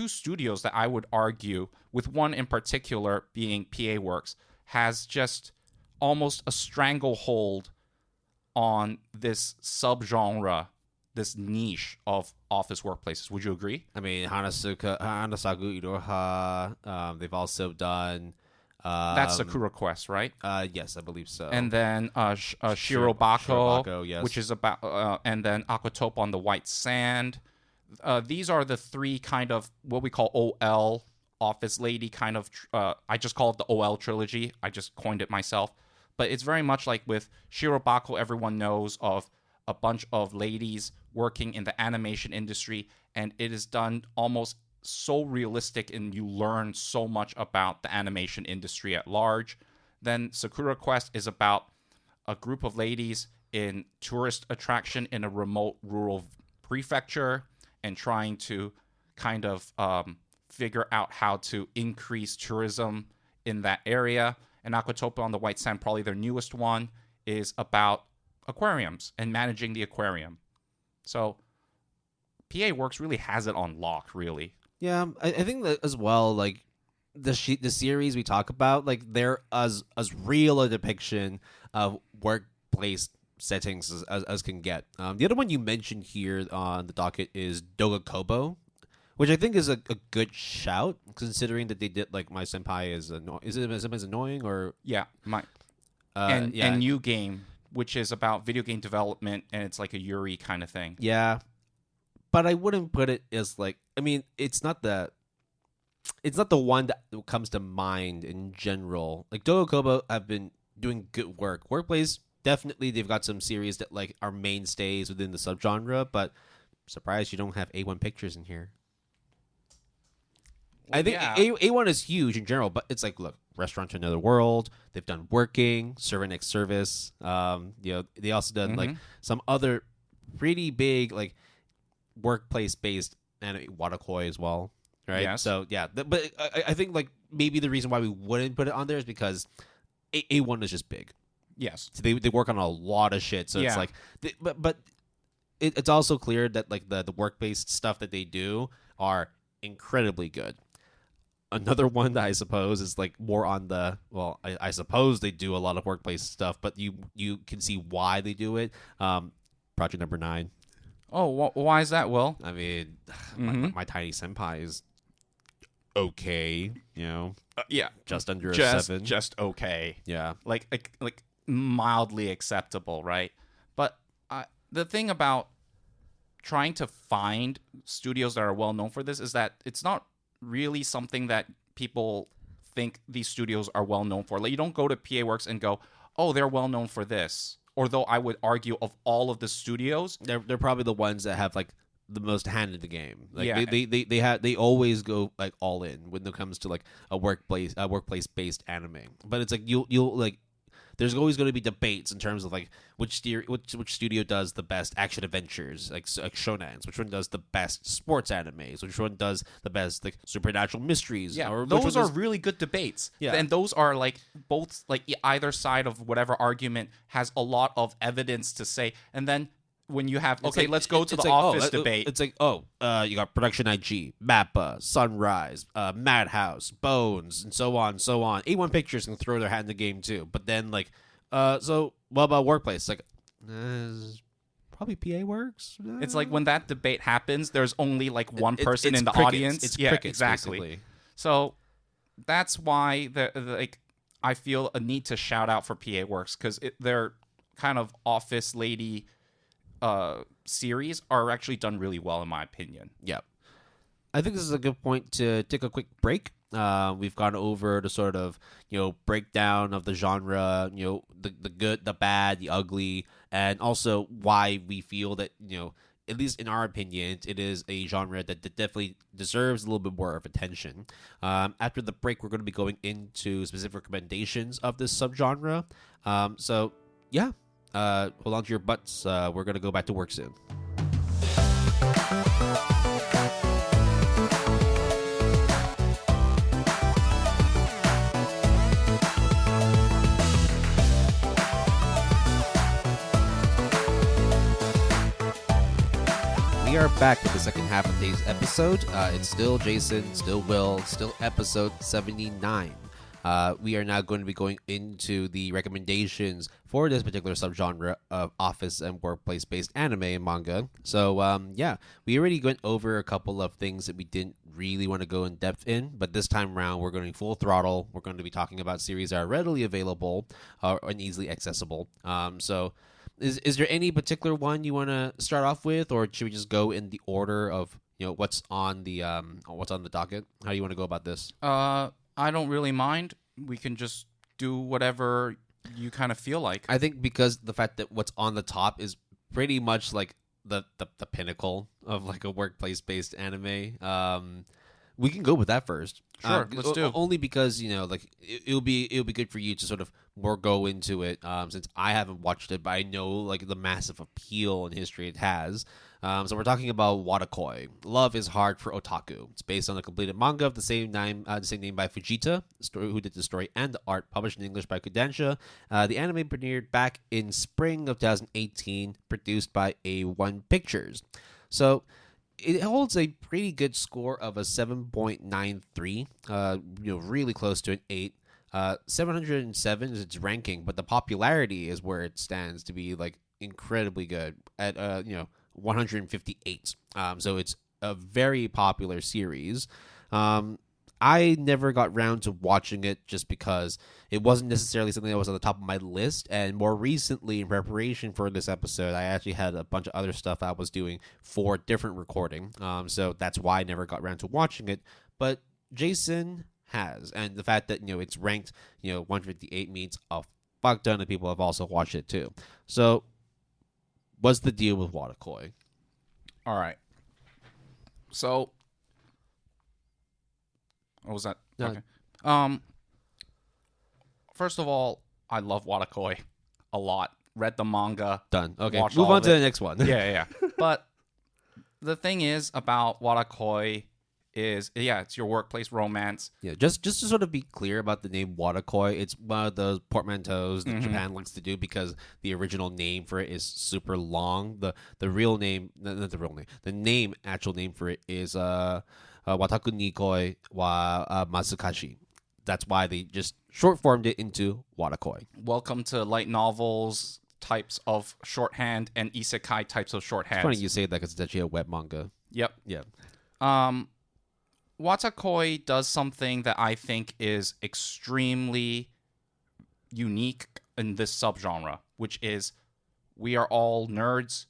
S1: studios that I would argue, with one in particular being PA Works, has just almost a stranglehold on this subgenre, this niche of office workplaces. Would you agree?
S2: I mean, Hanasaku, Iroha. They've also done.
S1: That's Sakura Quest, right?
S2: Yes, I believe so.
S1: And then Shirobako,
S2: Shirobako, yes.
S1: which is about, and then Aquatope on the White Sand. These are the three kind of what we call OL office lady kind of. I just call it the OL trilogy. I just coined it myself, but it's very much like with Shirobako. Everyone knows of a bunch of ladies working in the animation industry, and it is done almost so realistic, and you learn so much about the animation industry at large. Then Sakura Quest is about a group of ladies in tourist attraction in a remote rural prefecture and trying to kind of figure out how to increase tourism in that area. And Aquatope on the White Sand, probably their newest one, is about aquariums and managing the aquarium. So PA Works really has it on lock, really.
S2: Yeah, I think that as well, like the series we talk about, like they're as real a depiction of workplace settings as can get. The other one you mentioned here on the docket is Dogakobo, which I think is a good shout, considering that they did like My Senpai is annoying or
S1: and New Game, which is about video game development, and it's like a Yuri kind of thing.
S2: Yeah, but I wouldn't put it as like, I mean, it's not the one that comes to mind in general. Like Dogakobo have been doing good work. Workplace, definitely they've got some series that like are mainstays within the subgenre, but surprised you don't have A1 Pictures in here.
S1: Well,
S2: I think A1 is huge in general, but it's like, look, Restaurant to Another World. They've done Working, Servant Next Service. They also done like some other pretty big like workplace based anime, Wotakoi as well, right?
S1: Yes.
S2: So yeah, but I think like maybe the reason why we wouldn't put it on there is because A1 is just big.
S1: Yes.
S2: So they work on a lot of shit. So it's like, but it's also clear that like the work based stuff that they do are incredibly good. Another one that I suppose is like more on the, well, I suppose they do a lot of workplace stuff, but you can see why they do it. Project Number 9.
S1: Oh, why is that, Will?
S2: I mean, my Tiny Senpai is okay, just under a 7.
S1: Just okay.
S2: Yeah.
S1: Like mildly acceptable, right? But the thing about trying to find studios that are well known for this is that it's not really something that people think these studios are well known for. Like, you don't go to PA Works and go, oh, they're well known for this. Although I would argue of all of the studios,
S2: they're probably the ones that have like the most hand in the game. Like
S1: Yeah.
S2: they always go like all in when it comes to like a workplace based anime. But it's like you'll like there's always going to be debates in terms of like which studio does the best action adventures, like shonens, which one does the best sports animes, which one does the best like supernatural mysteries.
S1: yeah,
S2: or
S1: those are really good debates.
S2: Yeah.
S1: And those are like both, like either side of whatever argument has a lot of evidence to say. And then when you have, okay, let's go to the office debate.
S2: It's like, you got Production IG, Mappa, Sunrise, Madhouse, Bones, and so on, so on. A1 Pictures can throw their hat in the game too. But then, like, so what about Workplace? Like, probably PA Works.
S1: It's like when that debate happens, there's only like one person
S2: it's
S1: in the
S2: crickets.
S1: audience.
S2: It's
S1: yeah,
S2: crickets,
S1: exactly.
S2: basically.
S1: So that's why like I feel a need to shout out for PA Works, because they're kind of office lady series are actually done really well, in my opinion.
S2: Yeah. I think this is a good point to take a quick break. We've gone over the sort of, breakdown of the genre, the good, the bad, the ugly, and also why we feel that, at least in our opinion, it is a genre that definitely deserves a little bit more of attention. After the break, we're going to be going into specific recommendations of this subgenre. So, yeah, hold on to your butts. We're going to go back to work soon. We are back with the second half of today's episode. It's still Jason, still Will, still episode 79. We are now going to be going into the recommendations for this particular subgenre of office and workplace-based anime and manga. So, yeah, we already went over a couple of things that we didn't really want to go in depth in, but this time around, we're going full throttle. We're going to be talking about series that are readily available and easily accessible. So, is there any particular one you want to start off with, or should we just go in the order of what's on the docket? How do you want to go about this?
S1: I don't really mind. We can just do whatever you kind of feel like.
S2: I think because the fact that what's on the top is pretty much like the pinnacle of like a workplace based anime. We can go with that first.
S1: Sure, let's do.
S2: Only because like it'll be good for you to sort of more go into it. Since I haven't watched it, but I know like the massive appeal and history it has. So we're talking about Wotakoi. Love is Hard for Otaku. It's based on a completed manga of the same name by Fujita, who did the story and the art, published in English by Kodansha. The anime premiered back in spring of 2018, produced by A1 Pictures. So it holds a pretty good score of a 7.93, really close to an 8. 707 is its ranking, but the popularity is where it stands to be like incredibly good at 158. So it's a very popular series. I never got round to watching it just because it wasn't necessarily something that was on the top of my list. And more recently, in preparation for this episode, I actually had a bunch of other stuff I was doing for different recording. So that's why I never got round to watching it. But Jason has. And the fact that, it's ranked, 158 means a fuck ton of people have also watched it too. So what's the deal with Wotakoi?
S1: All right. So, what was that?
S2: No.
S1: Okay. First of all, I love Wotakoi a lot. Read the manga.
S2: Done. Okay.
S1: Watched
S2: Move
S1: all
S2: on
S1: of
S2: to
S1: it.
S2: the next one.
S1: Yeah. But the thing is about Wotakoi is, it's your workplace romance.
S2: Yeah, just to sort of be clear about the name Wotakoi, it's one of those portmanteaus that Japan likes to do because the original name for it is super long. The real name, not the real name, the actual name for it is Wataku Nikoi wa Masukashi. That's why they just short formed it into Wotakoi.
S1: Welcome to light novels types of shorthand and isekai types of shorthand.
S2: It's funny you say that because it's actually a web manga.
S1: Yep.
S2: Yeah.
S1: Wotakoi does something that I think is extremely unique in this subgenre, which is we are all nerds,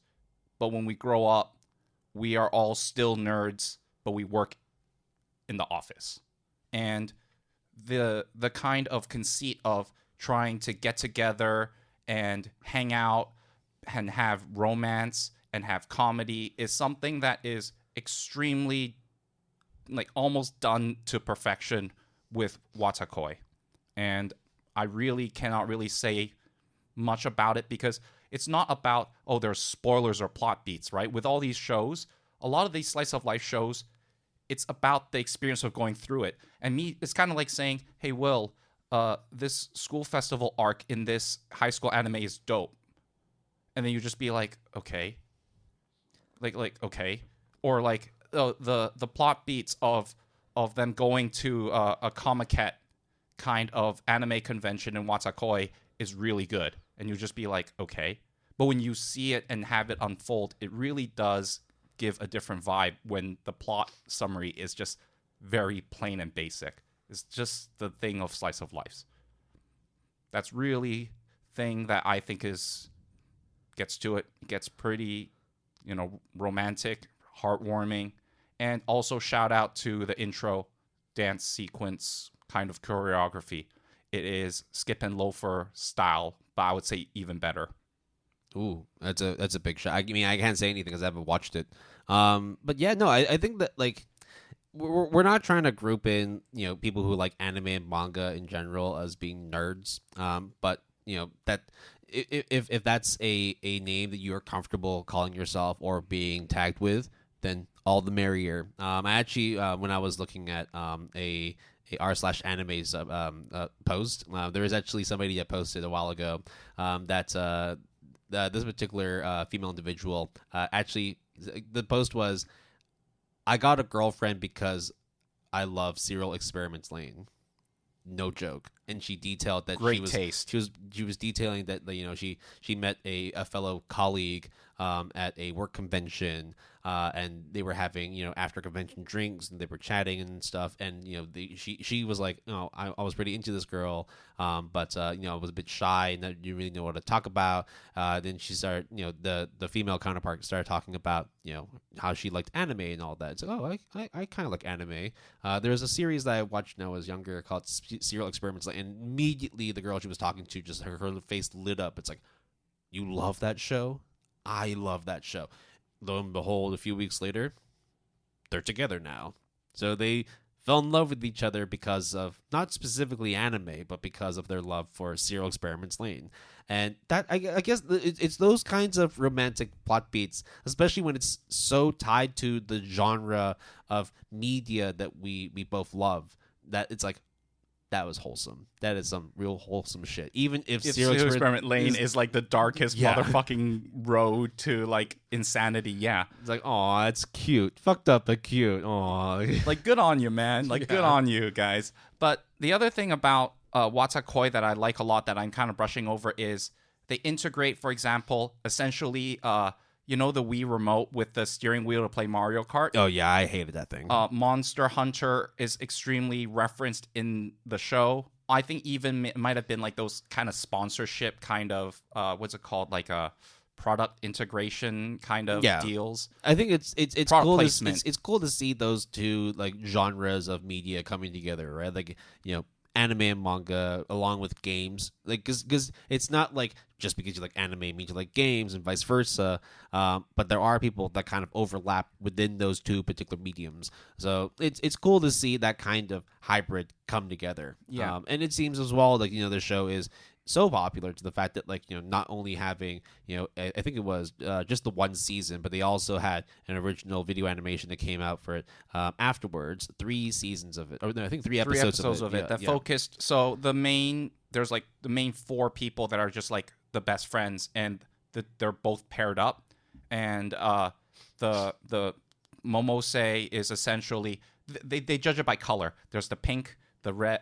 S1: but when we grow up, we are all still nerds, but we work in the office. And the kind of conceit of trying to get together and hang out and have romance and have comedy is something that is extremely like almost done to perfection with Wotakoi. And I really cannot really say much about it because it's not about, there's spoilers or plot beats, right? With all these shows, a lot of these slice of life shows, it's about the experience of going through it. And it's kind of like saying, hey, Will, this school festival arc in this high school anime is dope. And then you just be like, okay. Like okay. Or like, the plot beats of them going to a Comiket kind of anime convention in Wotakoi is really good. And you just be like, okay. But when you see it and have it unfold, it really does give a different vibe when the plot summary is just very plain and basic. It's just the thing of slice of life. That's really thing that I think gets to it. Gets pretty, romantic, heartwarming, and also shout out to the intro dance sequence kind of choreography. It is skip and loafer style, but I would say even better.
S2: Ooh, that's a big shot. I mean, I can't say anything because I haven't watched it. But yeah, no, I think that like we're not trying to group in people who like anime and manga in general as being nerds. But that if that's a name that you are comfortable calling yourself or being tagged with, then all the merrier. I actually when I was looking at a r/animes post, there was actually somebody that posted a while ago that this particular female individual actually the post was, I got a girlfriend because I love Serial Experiments Lane. No joke. And she detailed that
S1: Great taste.
S2: She was detailing that she met a fellow colleague at a work convention, and they were having after convention drinks, and they were chatting and stuff, and she was like, I was pretty into this girl, but I was a bit shy and I didn't really know what to talk about. Then she started, the female counterpart started talking about how she liked anime and all that. It's like, I kind of like anime. There was a series that I watched when I was younger called Serial Experiments, and immediately the girl she was talking to, just her face lit up. It's like, you love that show? I love that show. Lo and behold, a few weeks later, they're together now. So they fell in love with each other because of not specifically anime, but because of their love for Serial Experiments Lane. And that I guess it's those kinds of romantic plot beats, especially when it's so tied to the genre of media that we both love, that it's like, that was wholesome. That is some real wholesome shit. Even if Serial
S1: Experiment Lane is like the darkest motherfucking road to like insanity. Yeah.
S2: It's like, oh, it's cute. Fucked up but cute. Oh,
S1: like, good on you, man. Like, good on you guys. But the other thing about Wotakoi that I like a lot that I'm kind of brushing over is they integrate, for example, essentially the Wii remote with the steering wheel to play Mario Kart.
S2: Oh, yeah, I hated that thing.
S1: Monster Hunter is extremely referenced in the show. I think even it might have been like those kind of sponsorship kind of, what's it called? Like a product integration kind of deals.
S2: I think it's
S1: product
S2: cool.
S1: Placement.
S2: It's cool to see those two like genres of media coming together, right? Like, anime and manga along with games, like because it's not like just because you like anime means you like games and vice versa, but there are people that kind of overlap within those two particular mediums, so it's cool to see that kind of hybrid come together. And it seems as well like the show is so popular to the fact that like not only having I think it was just the one season, but they also had an original video animation that came out for it afterwards, 3 seasons of it, or no, I think 3 episodes of it
S1: that focused. So there's like the main 4 people that are just like the best friends, and they're both paired up, and the Momose is essentially they judge it by color. There's the pink, the red,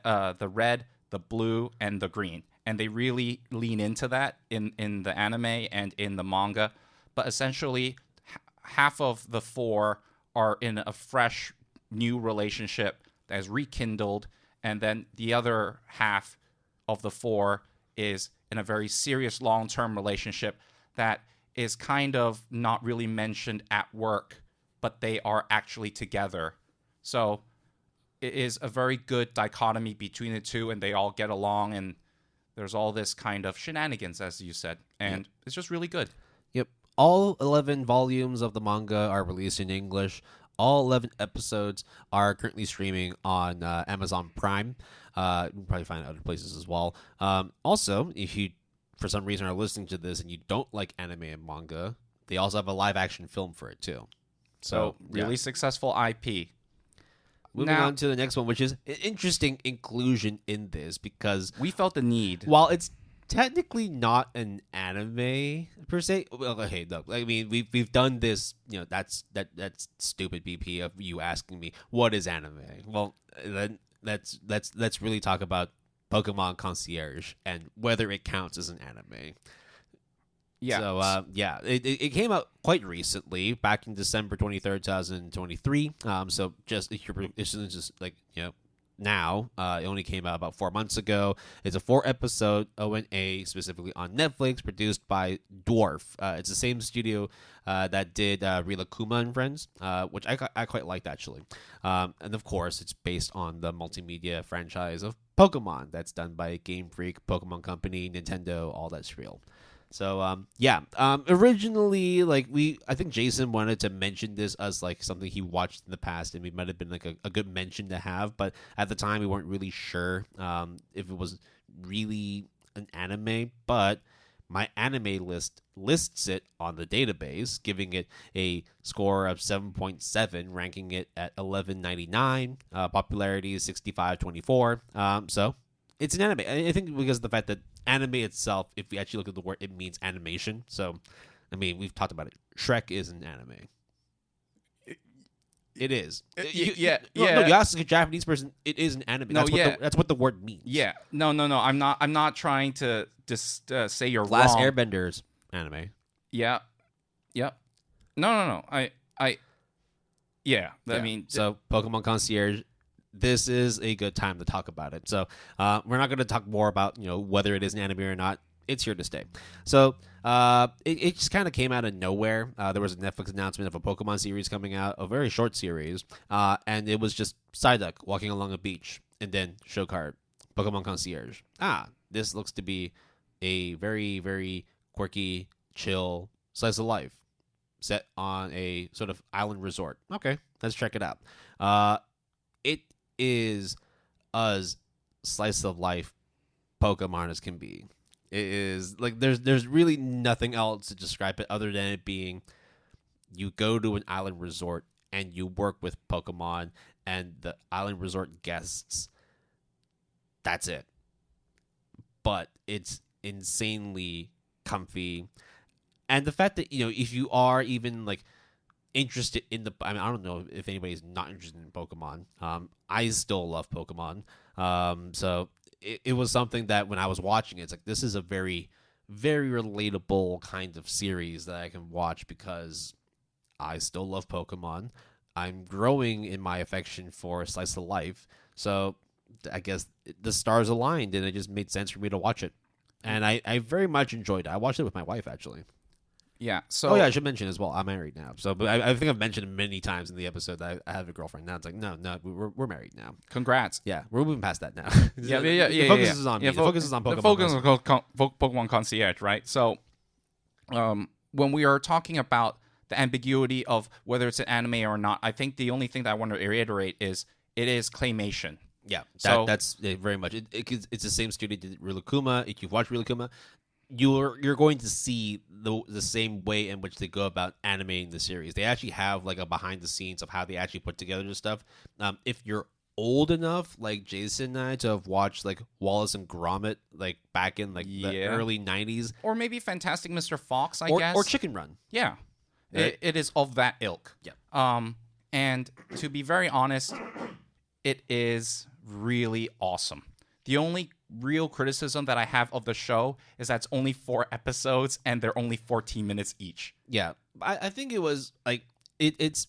S1: the blue, and the green. And they really lean into that in the anime and in the manga. But essentially, half of the 4 are in a fresh, new relationship that is rekindled. And then the other half of the 4 is in a very serious, long-term relationship that is kind of not really mentioned at work, but they are actually together. So it is a very good dichotomy between the two, and they all get along, and there's all this kind of shenanigans, as you said, and it's just really good.
S2: Yep. All 11 volumes of the manga are released in English. All 11 episodes are currently streaming on Amazon Prime. You can probably find it other places as well. Also, if you, for some reason, are listening to this and you don't like anime and manga, they also have a live-action film for it, too.
S1: So really successful IP.
S2: Moving on to the next one, which is an interesting inclusion in this because
S1: we felt the need.
S2: While it's technically not an anime per se, well, okay, look, I mean, we've done this. That's stupid BP of you asking me what is anime. Well, then let's really talk about Pokemon Concierge and whether it counts as an anime.
S1: Yeah.
S2: So, it came out quite recently, back in December 23rd, 2023. So just like, now, it only came out about 4 months ago. It's a 4-episode ONA, specifically on Netflix, produced by Dwarf. It's the same studio that did Rilakuma and Friends, which I quite liked, actually. And of course, it's based on the multimedia franchise of Pokemon that's done by Game Freak, Pokemon Company, Nintendo, all that's real. So originally, like I think Jason wanted to mention this as like something he watched in the past, and it might have been like a good mention to have. But at the time, we weren't really sure if it was really an anime. But my anime list lists it on the database, giving it a score of 7.7, ranking it at 1199. Popularity is 6524. So it's an anime. I think because of the fact that anime itself, if you actually look at the word, it means animation. So, I mean, we've talked about it. Shrek is an anime. It is.
S1: Yeah.
S2: No, you ask a Japanese person, it is an anime.
S1: No,
S2: that's what the word means.
S1: Yeah. No. I'm not trying to just say you're
S2: Last
S1: wrong.
S2: Airbenders anime.
S1: Yeah. Yep. No. Yeah. I mean,
S2: so Pokemon Concierge. This is a good time to talk about it. So we're not going to talk more about whether it is an anime or not. It's here to stay. So it just kind of came out of nowhere. There was a Netflix announcement of a Pokemon series coming out, a very short series, and it was just Psyduck walking along a beach, and then show card, Pokemon Concierge. This looks to be a very, very quirky, chill slice of life set on a sort of island resort. Okay, let's check it out. It is as slice of life Pokemon as can be. It is like there's really nothing else to describe it other than it being you go to an island resort and you work with Pokemon and the island resort guests. That's it. But it's insanely comfy. And the fact that, if you are even like interested in I don't know if anybody's not interested in Pokemon. I still love Pokemon. So it was something that when I was watching it, it's like, this is a very, very relatable kind of series that I can watch because I still love Pokemon. I'm growing in my affection for Slice of Life. So I guess the stars aligned and it just made sense for me to watch it. And I very much enjoyed it. I watched it with my wife, actually.
S1: Yeah. So
S2: I should mention as well, I'm married now. So, but I think I've mentioned it many times in the episode that I have a girlfriend now. It's like, no, we're married now.
S1: Congrats.
S2: Yeah, we're moving past that now.
S1: Yeah.
S2: The focus is on me. The focus is on Pokemon.
S1: The focus is on Pokemon Concierge, right? So, when we are talking about the ambiguity of whether it's an anime or not, I think the only thing that I want to reiterate is it is claymation.
S2: Yeah,
S1: So
S2: that's very much. It's the same studio that did Rilakuma. If you've watched Rilakuma, you're going to see the same way in which they go about animating the series. They actually have like a behind the scenes of how they actually put together this stuff. If you're old enough, like Jason and I, to have watched like Wallace and Gromit, like back in like the early '90s,
S1: or maybe Fantastic Mr. Fox, I guess,
S2: or Chicken Run.
S1: Yeah, it is of that ilk.
S2: Yeah.
S1: And to be very honest, it is really awesome. The only real criticism that I have of the show is that it's only 4 episodes and they're only 14 minutes each.
S2: Yeah, I think it was like it's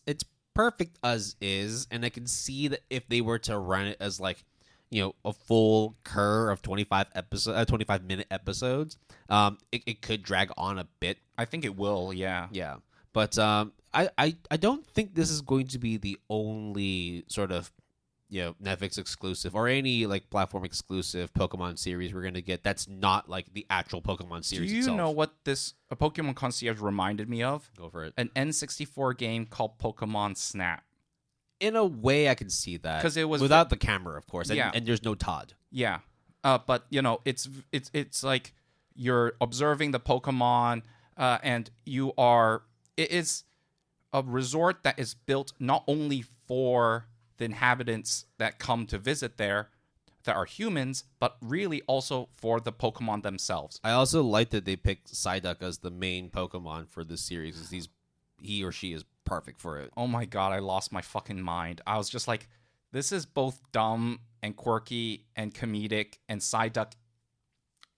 S2: perfect as is, and I can see that if they were to run it as like a full cur of 25 minute episodes, it could drag on a bit.
S1: I think it will. Yeah.
S2: But I don't think this is going to be the only sort of Netflix exclusive or any like platform exclusive Pokemon series we're gonna get that's not like the actual Pokemon series.
S1: Do you know what a Pokemon Concierge reminded me of?
S2: Go for it.
S1: An N64 game called Pokemon Snap.
S2: In a way, I can see that
S1: because it was
S2: without the camera, of course.
S1: Yeah.
S2: And there's no Todd.
S1: Yeah, but it's like you're observing the Pokemon, and it is a resort that is built not only for the inhabitants that come to visit there that are humans, but really also for the Pokemon themselves.
S2: I also like that they picked Psyduck as the main Pokemon for this series, because he or she is perfect for it.
S1: Oh my god, I lost my fucking mind. I was just like, this is both dumb and quirky and comedic, and Psyduck...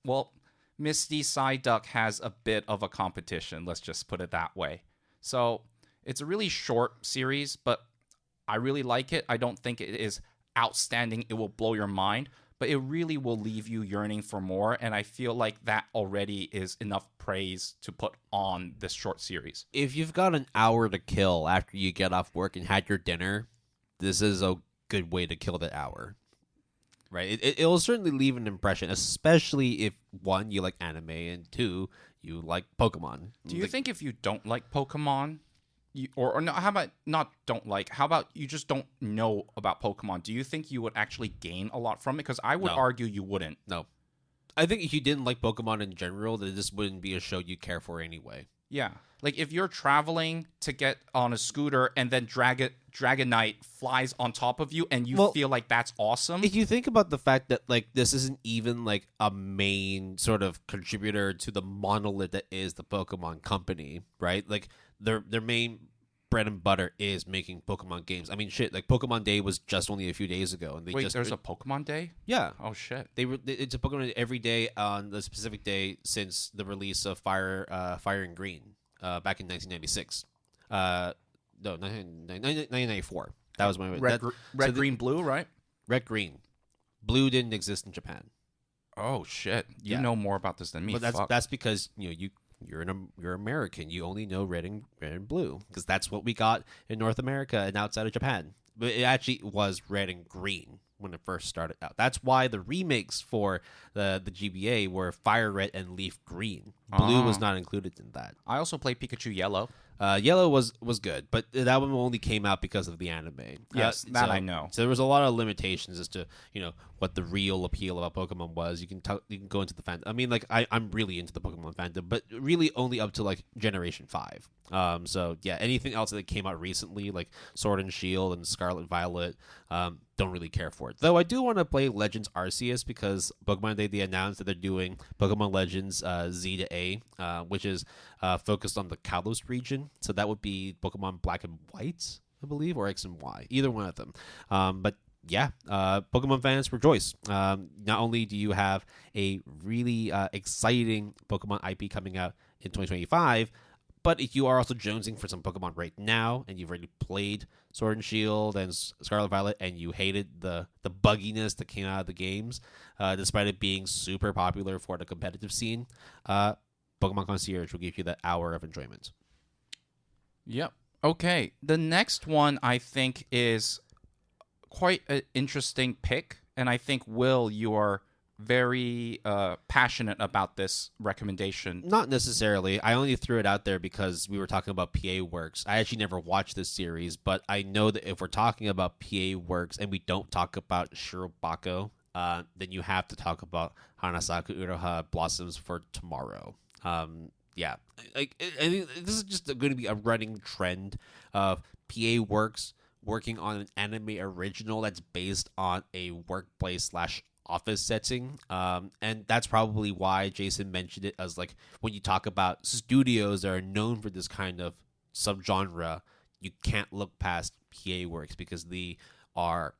S1: Well, Misty Psyduck has a bit of a competition, let's just put it that way. So, it's a really short series, but I really like it. I don't think it is outstanding. It will blow your mind, but it really will leave you yearning for more. And I feel like that already is enough praise to put on this short series.
S2: If you've got an hour to kill after you get off work and had your dinner, this is a good way to kill that hour. right? It'll certainly leave an impression, especially if one, you like anime, and two, you like Pokemon.
S1: Do you think if you don't like Pokemon, or no, how about not don't like? How about you just don't know about Pokemon? Do you think you would actually gain a lot from it? Because I would argue you wouldn't.
S2: No. I think if you didn't like Pokemon in general, then this wouldn't be a show you care for anyway.
S1: Yeah. Like if you're traveling to get on a scooter and then Dragonite flies on top of you and you feel like that's awesome.
S2: If you think about the fact that like this isn't even like a main sort of contributor to the monolith that is the Pokemon company, right? Like their main bread and butter is making Pokemon games. I mean, shit, like Pokemon Day was just only a few days ago, and
S1: there's a Pokemon Day?
S2: Yeah.
S1: Oh shit.
S2: It's a Pokemon Day every day on the specific day since the release of Fire and Green, back in 1996. No, 1994. That was my
S1: red, green, blue, right?
S2: Red, green, blue didn't exist in Japan.
S1: Oh shit! You know more about this than me.
S2: But that's because you're American. You only know red and blue because that's what we got in North America and outside of Japan. But it actually was red and green when it first started out. That's why the remakes for the GBA were Fire Red and Leaf Green. Blue was not included in that.
S1: I also played Pikachu Yellow.
S2: Yellow was good, but that one only came out because of the anime.
S1: Yes, I know.
S2: So there was a lot of limitations as to what the real appeal about Pokemon was. You can go into the fandom. I mean, like I'm really into the Pokemon fandom, but really only up to like Generation 5. So yeah, anything else that came out recently, like Sword and Shield and Scarlet Violet, don't really care for it. Though I do want to play Legends Arceus because Pokemon Day they announced that they're doing Pokemon Legends Z to A, which is focused on the Kalos region. So that would be Pokemon Black and White, I believe, or X and Y, either one of them. But yeah, Pokemon fans rejoice. Not only do you have a really exciting Pokemon IP coming out in 2025, but if you are also jonesing for some Pokemon right now, and you've already played Sword and Shield and Scarlet Violet, and you hated the bugginess that came out of the games, despite it being super popular for the competitive scene, Pokemon Concierge will give you that hour of enjoyment.
S1: Yep. Okay. The next one I think is quite an interesting pick, and I think, Will, you are very passionate about this recommendation.
S2: Not necessarily. I only threw it out there because we were talking about PA Works. I actually never watched this series, but I know that if we're talking about PA Works and we don't talk about Shirobako, then you have to talk about Hanasaku Iroha Blossoms for Tomorrow. Yeah, I think this is just going to be a running trend of PA Works working on an anime original that's based on a workplace / office setting, and that's probably why Jason mentioned it as like when you talk about studios that are known for this kind of subgenre, you can't look past PA Works because they are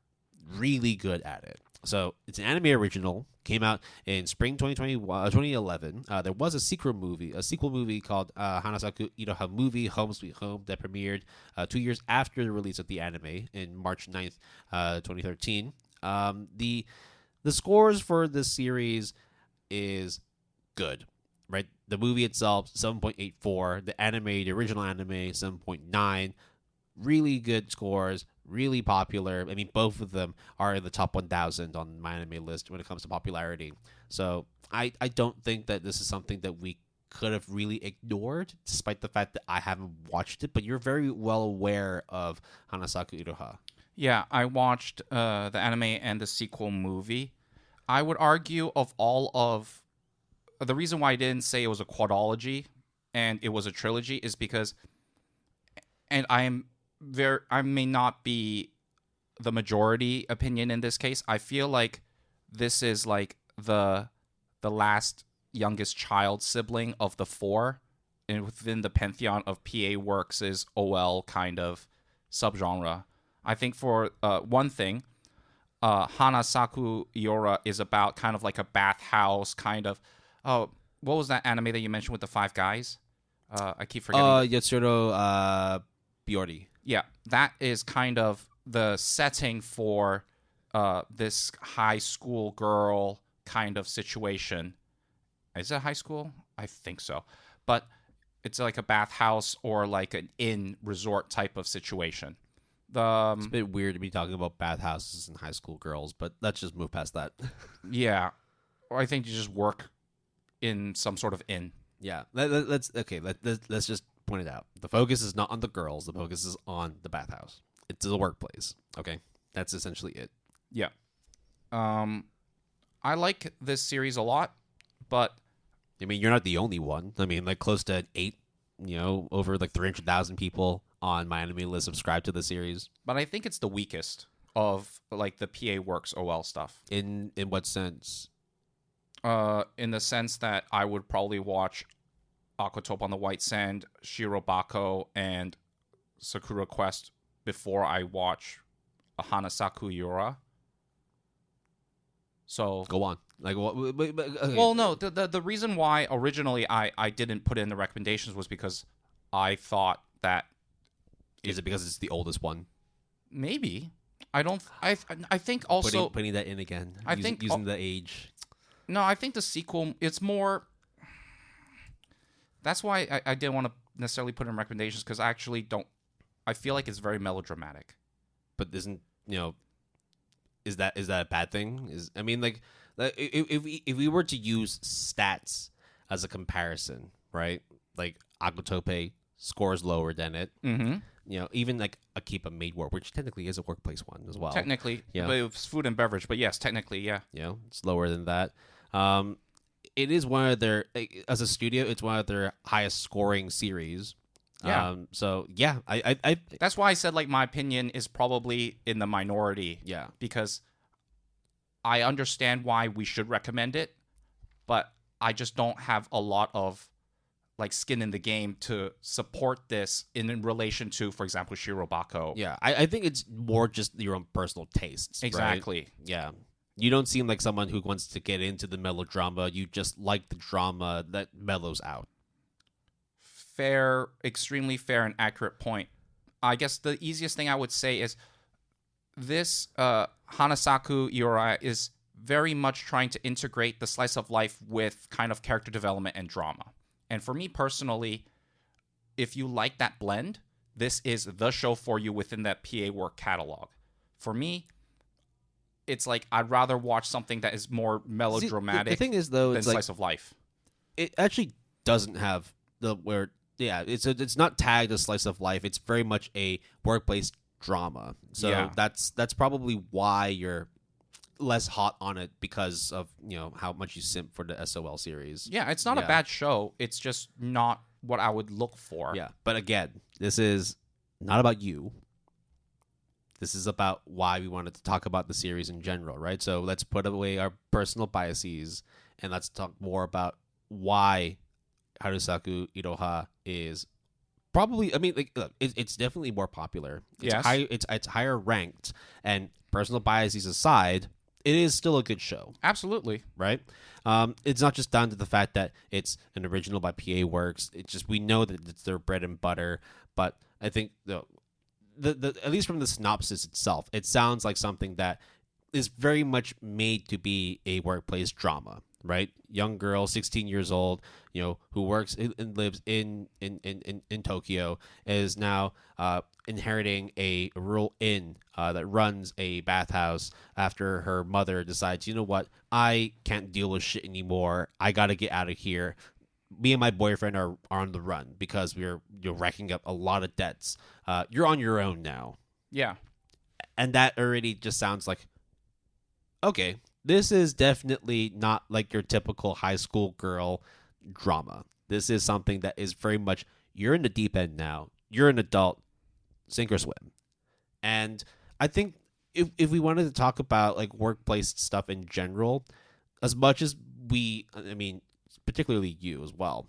S2: really good at it. So it's an anime original, came out in spring 2011. There was a sequel movie called Hanasaku Iroha Movie Home Sweet Home that premiered 2 years after the release of the anime in March 9th, 2013. The scores for this series is good, right? The movie itself, 7.84. The original anime, 7.9. Really good scores, really popular. I mean, both of them are in the top 1,000 on my anime list when it comes to popularity. So I don't think that this is something that we could have really ignored, despite the fact that I haven't watched it. But you're very well aware of Hanasaku Iroha.
S1: Yeah, I watched the anime and the sequel movie. I would argue of all of... The reason why I didn't say it was a quadology and it was a trilogy is because... And I may not be the majority opinion in this case. I feel like this is like the last youngest child sibling of the four, and within the pantheon of PA Works' OL kind of subgenre. I think for one thing, Hanasaku Iroha is about kind of like a bathhouse kind of... what was that anime that you mentioned with the five guys? I keep forgetting.
S2: Yatsuro Biori.
S1: Yeah, that is kind of the setting for this high school girl kind of situation. Is it high school? I think so. But it's like a bathhouse or like an inn resort type of situation.
S2: It's a bit weird to be talking about bathhouses and high school girls, but let's just move past that.
S1: Yeah. Or I think you just work in some sort of inn.
S2: Yeah. Let's just point it out. The focus is not on the girls. The focus is on the bathhouse. It's the workplace. Okay. That's essentially it.
S1: Yeah. I like this series a lot, but
S2: I mean, you're not the only one. I mean, like close to 8, over like 300,000 people on my anime list subscribe to the series.
S1: but I think it's the weakest of like the PA Works OL stuff.
S2: In what sense?
S1: In the sense that I would probably watch Aquatope on the White Sand, Shirobako, and Sakura Quest before I watch a Hanasaku Iroha. So
S2: Go on. Like what? Okay.
S1: well, no, the reason why originally I didn't put it in the recommendations was because I thought that
S2: Is it because it's the oldest one?
S1: maybe I don't I think also
S2: Putting that in again.
S1: I think
S2: using the age.
S1: no, I think the sequel it's more. That's why I didn't want to necessarily put it in recommendations because I actually don't. I feel like it's very melodramatic.
S2: But isn't is that a bad thing? I mean, like if we were to use stats as a comparison, right? Like Aggretsuko scores lower than it.
S1: Mm-hmm.
S2: Even like Akiba Made War, which technically is a workplace one as well.
S1: Technically,
S2: Yeah.
S1: but it's food and beverage. But yes, technically, yeah.
S2: It's lower than that. It is one of their, as a studio, it's one of their highest scoring series.
S1: Yeah.
S2: So yeah, I
S1: That's why I said like my opinion is probably in the minority.
S2: yeah.
S1: Because I understand why we should recommend it, but I just don't have a lot of like skin in the game to support this in relation to, for example, Shirobako.
S2: Yeah, I think it's more just your own personal tastes. Right?
S1: Exactly.
S2: Yeah. You don't seem like someone who wants to get into the melodrama. You just like the drama that mellows out.
S1: Fair, extremely fair and accurate point. I guess the easiest thing I would say is this Hanasaku Iroha is very much trying to integrate the slice of life with kind of character development and drama. And for me personally, if you like that blend, this is the show for you within that PA Work catalog. For me, it's like I'd rather watch something that is more melodramatic
S2: the thing is, though,
S1: than
S2: it's like
S1: slice of life.
S2: it actually doesn't have the word. Yeah, it's not tagged as slice of life. It's very much a workplace drama. So
S1: Yeah.
S2: that's probably why you're less hot on it because of how much you simp for the SOL series.
S1: Yeah, it's not a bad show. It's just not what I would look for.
S2: Yeah, but again, this is not about you. This is about why we wanted to talk about the series in general, right? So let's put away our personal biases and let's talk more about why Hanasaku Iroha is probably. I mean, like, look, it's definitely more popular. It's
S1: Yes.
S2: It's higher ranked, and personal biases aside, it is still a good show.
S1: Absolutely.
S2: Right? It's not just down to the fact that it's an original by PA Works. It's just we know that it's their bread and butter. But I think the at least from the synopsis itself, it sounds like something that is very much made to be a workplace drama. Right? Young girl, 16 years old, who works and lives in Tokyo, is now inheriting a rural inn that runs a bathhouse after her mother decides, you know what, I can't deal with shit anymore. I got to get out of here. Me and my boyfriend are on the run because you're racking up a lot of debts. You're on your own now.
S1: Yeah.
S2: And that already just sounds like, okay, this is definitely not like your typical high school girl drama. This is something that is very much, you're in the deep end now. You're an adult, sink or swim. And I think if we wanted to talk about like workplace stuff in general, as much as particularly you as well,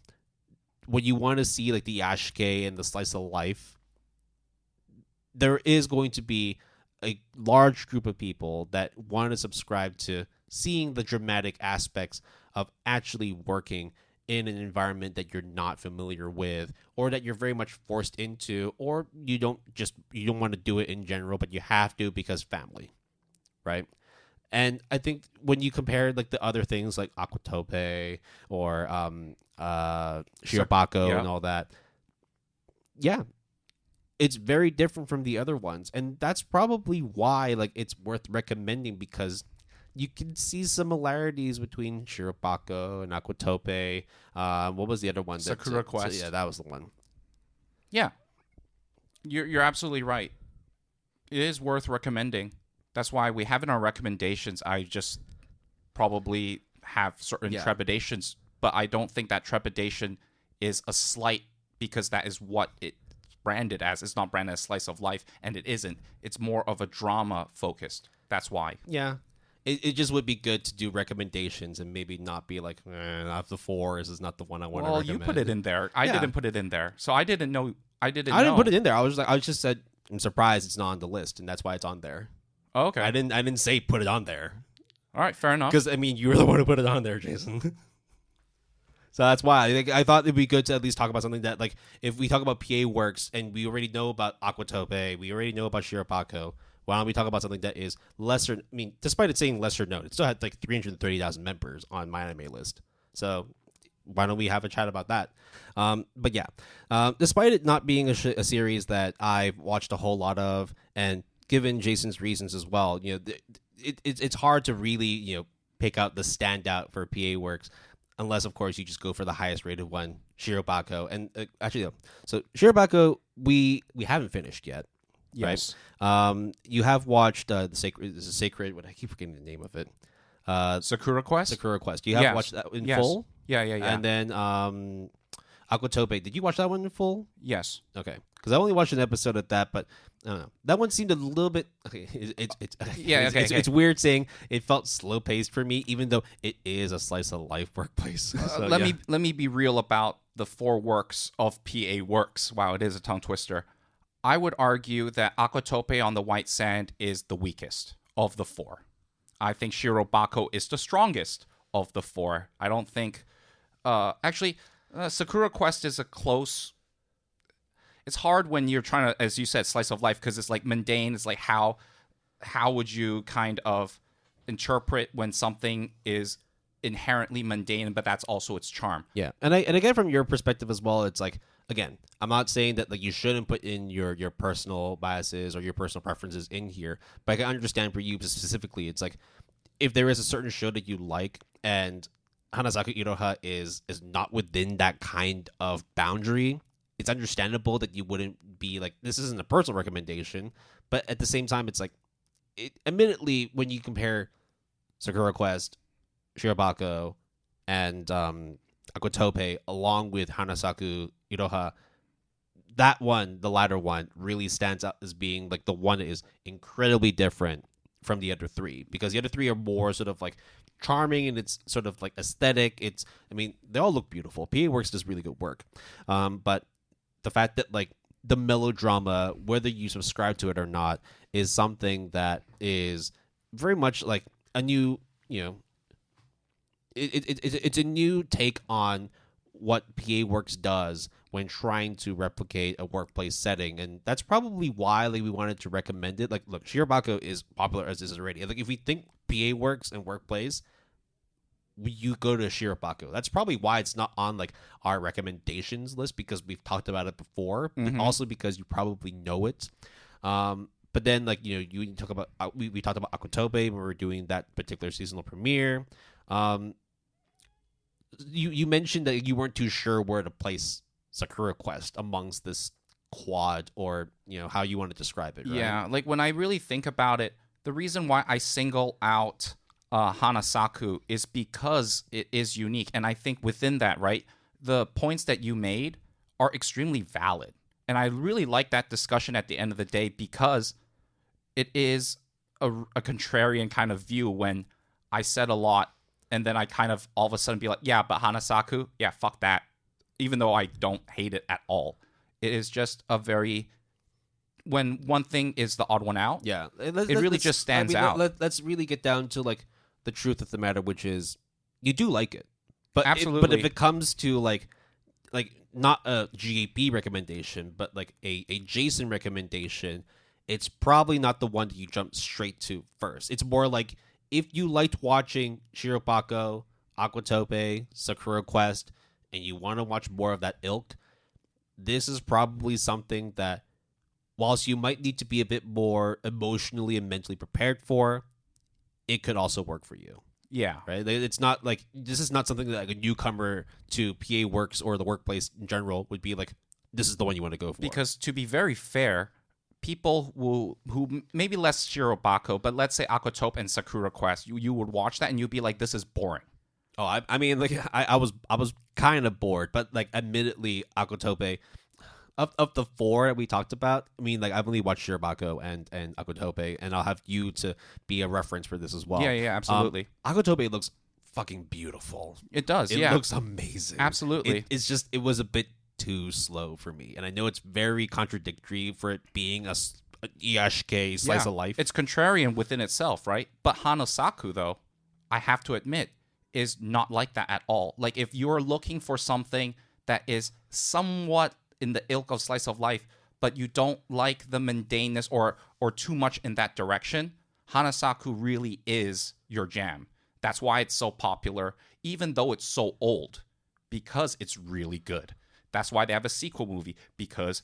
S2: when you want to see like the yashike and the slice of life, there is going to be a large group of people that want to subscribe to seeing the dramatic aspects of actually working in an environment that you're not familiar with, or that you're very much forced into, or you don't want to do it in general, but you have to because family, right? And I think when you compare like the other things like Aquatope or Shirobako
S1: Yeah.
S2: and all that, yeah, it's very different from the other ones, and that's probably why like it's worth recommending, because you can see similarities between Shirobako and Aquatope. What was the other one?
S1: Sakura Quest.
S2: Yeah, that was the one.
S1: Yeah, you're absolutely right. It is worth recommending. That's why we have in our recommendations. I just probably have certain trepidations, but I don't think that trepidation is a slight, because that is what it's branded as. It's not branded as slice of life, and it isn't. It's more of a drama focused. That's why.
S2: Yeah. It just would be good to do recommendations and maybe not be like, of the 4, this is not the one I want to recommend.
S1: Well, you put it in there. I didn't put it in there, so I didn't know. I didn't
S2: put it in there. I just said I'm surprised it's not on the list, and that's why it's on there.
S1: Oh, okay.
S2: I didn't say put it on there.
S1: All right, fair enough.
S2: Because I mean, you were the one who put it on there, Jason. So that's why I thought it'd be good to at least talk about something that, like, if we talk about PA Works and we already know about Aquatope, we already know about Shirobako. Why don't we talk about something that is lesser? I mean, despite it saying lesser known, it still had like 330,000 members on my anime list. So why don't we have a chat about that? But yeah, despite it not being a series that I've watched a whole lot of, and given Jason's reasons as well, it's hard to really pick out the standout for PA Works, unless of course you just go for the highest rated one, Shirobako. And actually, no. So Shirobako, we haven't finished yet.
S1: Yes.
S2: Right? You have watched the sacred. What I keep forgetting the name of it.
S1: Sakura Quest.
S2: Sakura Quest. You have watched that in full.
S1: Yeah.
S2: And then Aquatope. Did you watch that one in full?
S1: Yes.
S2: Okay. Because I only watched an episode of that, but I don't know. That one seemed a little bit. Okay. It's weird saying it felt slow paced for me, even though it is a slice of life workplace. So,
S1: let me be real about the 4 works of PA Works. Wow, it is a tongue twister. I would argue that Aquatope on the White Sand is the weakest of the 4. I think Shirobako is the strongest of the 4. I don't think... Sakura Quest is a close... It's hard when you're trying to, as you said, slice of life, because it's like mundane. It's like how would you kind of interpret when something is inherently mundane, but that's also its charm.
S2: Yeah, and again, from your perspective as well, it's like, again, I'm not saying that like you shouldn't put in your personal biases or your personal preferences in here, but I can understand for you specifically, it's like if there is a certain show that you like and Hanasaku Iroha is not within that kind of boundary, it's understandable that you wouldn't be like, this isn't a personal recommendation, but at the same time, it's like, admittedly, when you compare Sakura Quest, Shirobako, and Aquatope, along with Hanasaku Iroha, that one, the latter one, really stands out as being like the one that is incredibly different from the other 3, because the other 3 are more sort of like charming and it's sort of like aesthetic. They all look beautiful. PA Works does really good work, but the fact that like the melodrama, whether you subscribe to it or not, is something that is very much like a new, it's a new take on what PA Works does when trying to replicate a workplace setting, and that's probably why we wanted to recommend it. Like, look, Shirobako is popular as is already. Like, if we think PA Works and workplace, you go to Shirobako. That's probably why it's not on like our recommendations list, because we've talked about it before, but also because you probably know it. But then, like, you talk about we talked about Aquatope when we were doing that particular seasonal premiere. You mentioned that you weren't too sure where to place Sakura Quest amongst this quad, or how you want to describe it, right?
S1: Yeah, like when I really think about it, the reason why I single out Hanasaku is because it is unique, and I think within that, right, the points that you made are extremely valid, and I really like that discussion at the end of the day, because it is a contrarian kind of view when I said a lot and then I kind of all of a sudden be like, yeah, but Hanasaku, yeah, fuck that. Even though I don't hate it at all. It is just a very... When one thing is the odd one out, it really just stands out.
S2: Let's really get down to like the truth of the matter, which is you do like it. But
S1: absolutely.
S2: But if it comes to like not a GAP recommendation, but like a Jason recommendation, it's probably not the one that you jump straight to first. It's more like, if you liked watching Shirobako, Aquatope, Sakura Quest, and you want to watch more of that ilk, this is probably something that whilst you might need to be a bit more emotionally and mentally prepared for, it could also work for you.
S1: Yeah.
S2: Right? It's not like, this is not something that like a newcomer to PA Works or the workplace in general would be like, this is the one you want to go for.
S1: Because to be very fair, people who maybe less Shirobako, but let's say Aquatope and Sakura Quest, you would watch that and you'd be like, this is boring.
S2: Oh, I mean, like I was kind of bored, but like admittedly, Aquatope, of the four that we talked about, I mean, like I've only watched Shirobako and Aquatope, and I'll have you to be a reference for this as well.
S1: Yeah, absolutely.
S2: Aquatope looks fucking beautiful.
S1: It does.
S2: It looks amazing.
S1: Absolutely.
S2: It's just, it was a bit too slow for me, and I know it's very contradictory for it being a Iyashike slice of life.
S1: It's contrarian within itself, right? But Hanasaku, though, I have to admit, is not like that at all. Like, if you're looking for something that is somewhat in the ilk of slice of life, but you don't like the mundaneness or too much in that direction, Hanasaku really is your jam. That's why it's so popular, even though it's so old, because it's really good. That's why they have a sequel movie, because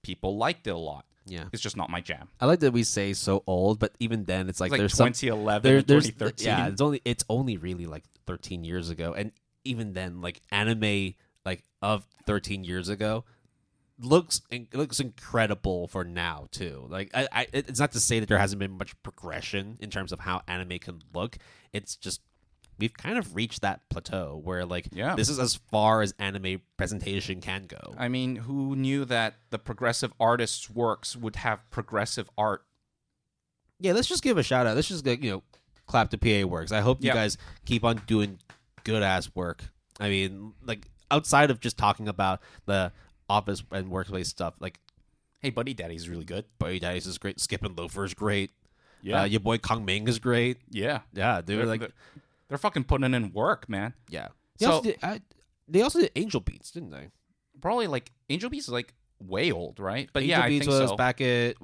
S1: people liked it a lot.
S2: Yeah,
S1: it's just not my jam.
S2: I like that we say so old, but even then, it's like there's
S1: 2011, 2013.
S2: Yeah, it's only really like 13 years ago, and even then, like anime like of 13 years ago looks incredible for now too. Like it's not to say that there hasn't been much progression in terms of how anime can look. It's just we've kind of reached that plateau where like this is as far as anime presentation can go.
S1: I mean, who knew that the progressive artist's works would have progressive art?
S2: Yeah, let's just give a shout out. Let's just clap to PA Works. I hope you guys keep on doing good ass work. I mean, like outside of just talking about the office and workplace stuff, like,
S1: hey, Buddy Daddy's really good.
S2: Buddy Daddy's is great. Skip and Loafer is great.
S1: Yeah,
S2: your boy Kong Ming is great.
S1: Yeah,
S2: they're
S1: fucking putting in work, man.
S2: Yeah.
S1: They
S2: also did Angel Beats, didn't they?
S1: Probably like Angel Beats is like way old, right? But
S2: Angel
S1: I
S2: Beats
S1: think
S2: was
S1: so.
S2: Back at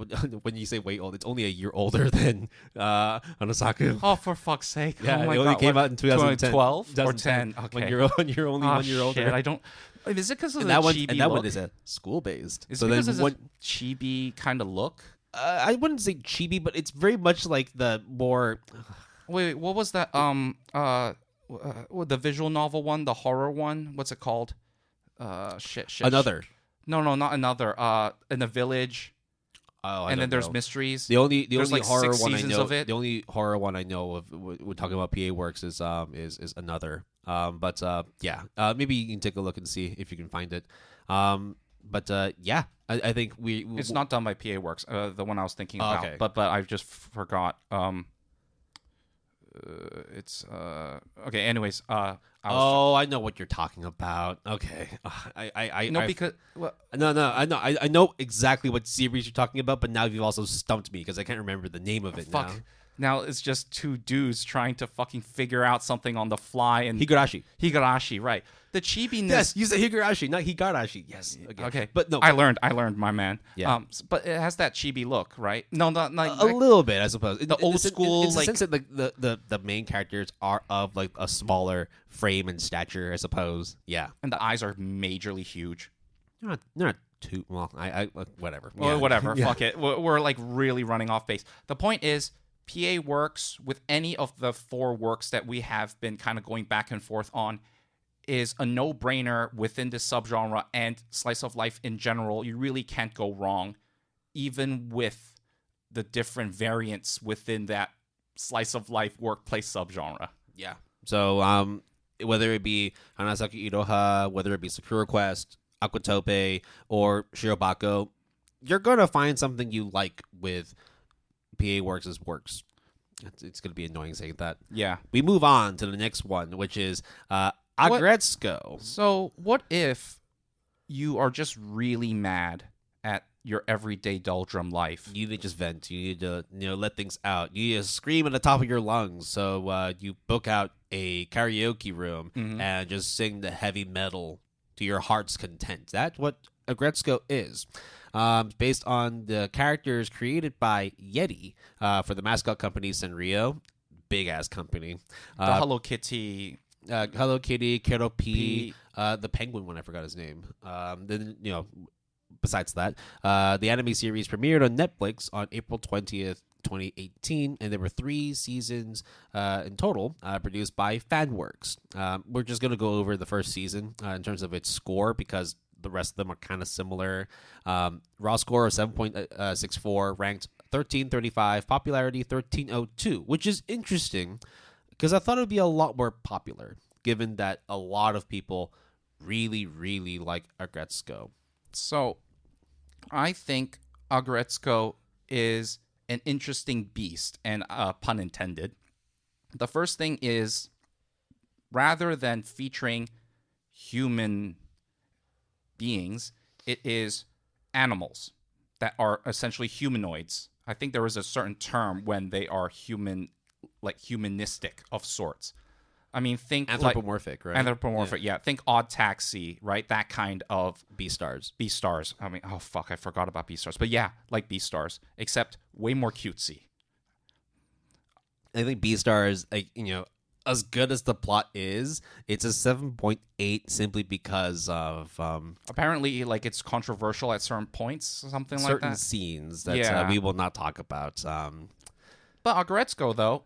S2: when you say way old, it's only a year older than Hanasaku.
S1: Oh, for fuck's sake!
S2: Yeah,
S1: oh my
S2: it only
S1: God,
S2: came out in
S1: 2012 or 10. Okay,
S2: when you're only 1 year older.
S1: Shit, I don't. Is it because of
S2: that
S1: chibi
S2: and that
S1: look?
S2: one is a school based.
S1: Is it because it's a chibi kind of look?
S2: I wouldn't say chibi, but it's very much like the more.
S1: Wait, what was that? The visual novel one, the horror one. What's it called? Shit.
S2: Another.
S1: No, not another. In a village.
S2: Oh,
S1: and then there's mysteries.
S2: The only
S1: like
S2: horror
S1: 6
S2: one I
S1: seasons
S2: know.
S1: Of it.
S2: The only horror one I know of we're talking about PA Works is Another. Maybe you can take a look and see if you can find it. I think
S1: it's not done by PA Works. The one I was thinking about.
S2: Okay.
S1: But I just forgot. It's okay. Anyways,
S2: I know what you're talking about. Okay, I know exactly what series you're talking about, but now you've also stumped me because I can't remember the name of it now.
S1: Now it's just two dudes trying to fucking figure out something on the fly. And Higurashi, right? The chibiness.
S2: Yes, you said Higurashi, not Higarashi. Yes.
S1: Okay.
S2: But no,
S1: I learned, my man.
S2: Yeah.
S1: But it has that chibi look, right? No, not
S2: a little bit, I suppose.
S1: The old school,
S2: in the sense that the main characters are of like a smaller frame and stature, I suppose. Yeah.
S1: And the eyes are majorly huge.
S2: They're not too well. I whatever.
S1: Well, whatever. Yeah. Fuck it. We're like really running off base. The point is, PA Works, with any of the 4 works that we have been kind of going back and forth on, is a no-brainer within this subgenre and slice of life in general. You really can't go wrong, even with the different variants within that slice of life workplace subgenre.
S2: Yeah. So whether it be Hanasaku Iroha, whether it be Sakura Quest, Aquatope, or Shirobako, you're gonna find something you like with PA Works' works. It's going to be annoying saying that.
S1: Yeah.
S2: We move on to the next one, which is Aggretsuko.
S1: So what if you are just really mad at your everyday doldrum life?
S2: You need to just vent. You need to let things out. You need to scream at the top of your lungs. So you book out a karaoke room and just sing the heavy metal to your heart's content. That's what Aggretsuko is. Based on the characters created by Yeti for the mascot company Sanrio, big ass company.
S1: The Hello Kitty,
S2: Kero P, the penguin one, I forgot his name. Then besides that, the anime series premiered on Netflix on April 20th, 2018, and there were 3 seasons in total produced by Fanworks. We're just going to go over the first season in terms of its score because the rest of them are kind of similar. Raw score of 7.64, ranked 1335, popularity 1302, which is interesting because I thought it would be a lot more popular given that a lot of people really, really like Aggretsuko.
S1: So I think Aggretsuko is an interesting beast, and pun intended. The first thing is, rather than featuring human beings, it is animals that are essentially humanoids. I think there is a certain term when they are human, like humanistic of sorts. I mean, think
S2: anthropomorphic,
S1: like,
S2: right?
S1: Anthropomorphic, yeah. Think Odd Taxi, right? That kind of
S2: Beastars.
S1: Beastars. I mean, oh fuck, I forgot about Beastars. But yeah, like Beastars, except way more cutesy.
S2: I think Beastars, like, as good as the plot is, it's a 7.8 simply because of
S1: apparently, like, it's controversial at certain points, something like that.
S2: Certain scenes that we will not talk about.
S1: But Aggretsuko, though,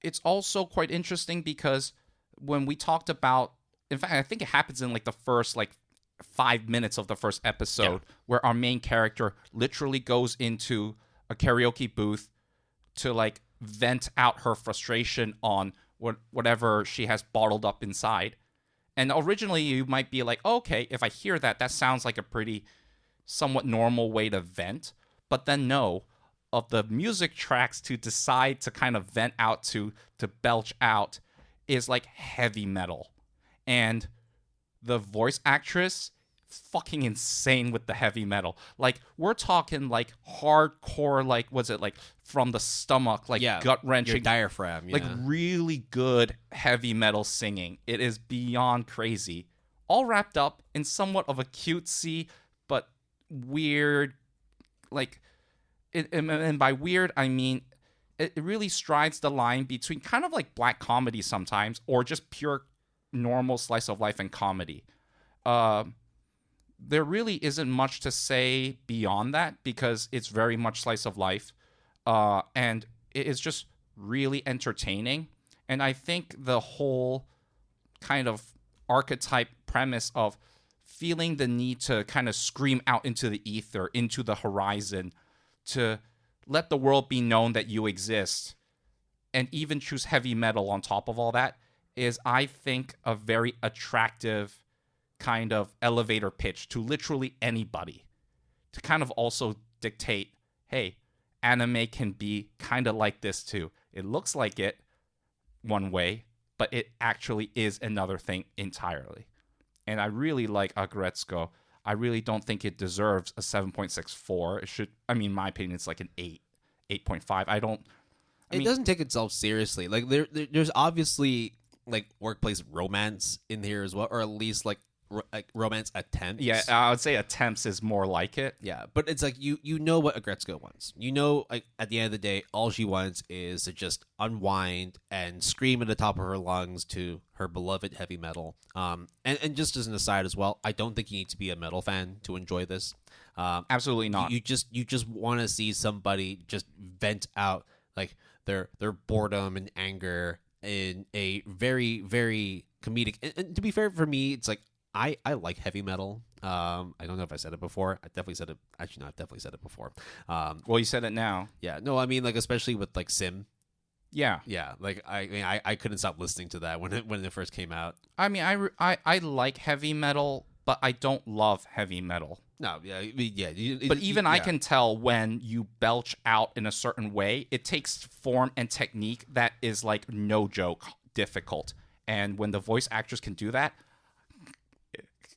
S1: it's also quite interesting because when we talked about, in fact, I think it happens in like the first 5 minutes of the first episode, where our main character literally goes into a karaoke booth to like vent out her frustration on whatever she has bottled up inside. And originally you might be like, okay, if I hear that, that sounds like a pretty somewhat normal way to vent. But then no, of the music tracks to decide to kind of vent out, to belch out, is like heavy metal. And the voice actress, fucking insane with the heavy metal. Like, we're talking like hardcore, like, was it like from the stomach, like gut-wrenching,
S2: your diaphragm,
S1: like really good heavy metal singing. It is beyond crazy, all wrapped up in somewhat of a cutesy but weird, like, and by weird I mean it really strides the line between kind of like black comedy sometimes, or just pure normal slice of life and comedy. There really isn't much to say beyond that because it's very much slice of life, and it is just really entertaining. And I think the whole kind of archetype premise of feeling the need to kind of scream out into the ether, into the horizon, to let the world be known that you exist, and even choose heavy metal on top of all that, is, I think, a very attractive kind of elevator pitch to literally anybody, to kind of also dictate, hey, anime can be kind of like this too. It looks like it one way, but it actually is another thing entirely. And I really like Aggretsuko. I really don't think it deserves a 7.64. It should, I mean, in my opinion, it's like an 8.5.
S2: It doesn't take itself seriously. Like, there's obviously like workplace romance in here as well, or at least like romance attempts.
S1: Yeah, I would say attempts is more like it.
S2: Yeah, but it's like you know what Aggretsuko wants. You know, like, at the end of the day, all she wants is to just unwind and scream at the top of her lungs to her beloved heavy metal. And just as an aside as well, I don't think you need to be a metal fan to enjoy this.
S1: Absolutely not.
S2: You just want to see somebody just vent out like their boredom and anger in a very, very comedic. And to be fair, for me, it's like, I like heavy metal. I don't know if I said it before. I definitely said it. Actually, no, I've definitely said it before.
S1: Well, you said it now.
S2: Yeah. No, I mean, like, especially with like Sim.
S1: Yeah.
S2: Yeah. Like, I couldn't stop listening to that when it first came out.
S1: I mean, I like heavy metal, but I don't love heavy metal.
S2: No. Yeah.
S1: But even I can tell when you belch out in a certain way, it takes form and technique that is like no joke difficult. And when the voice actress can do that,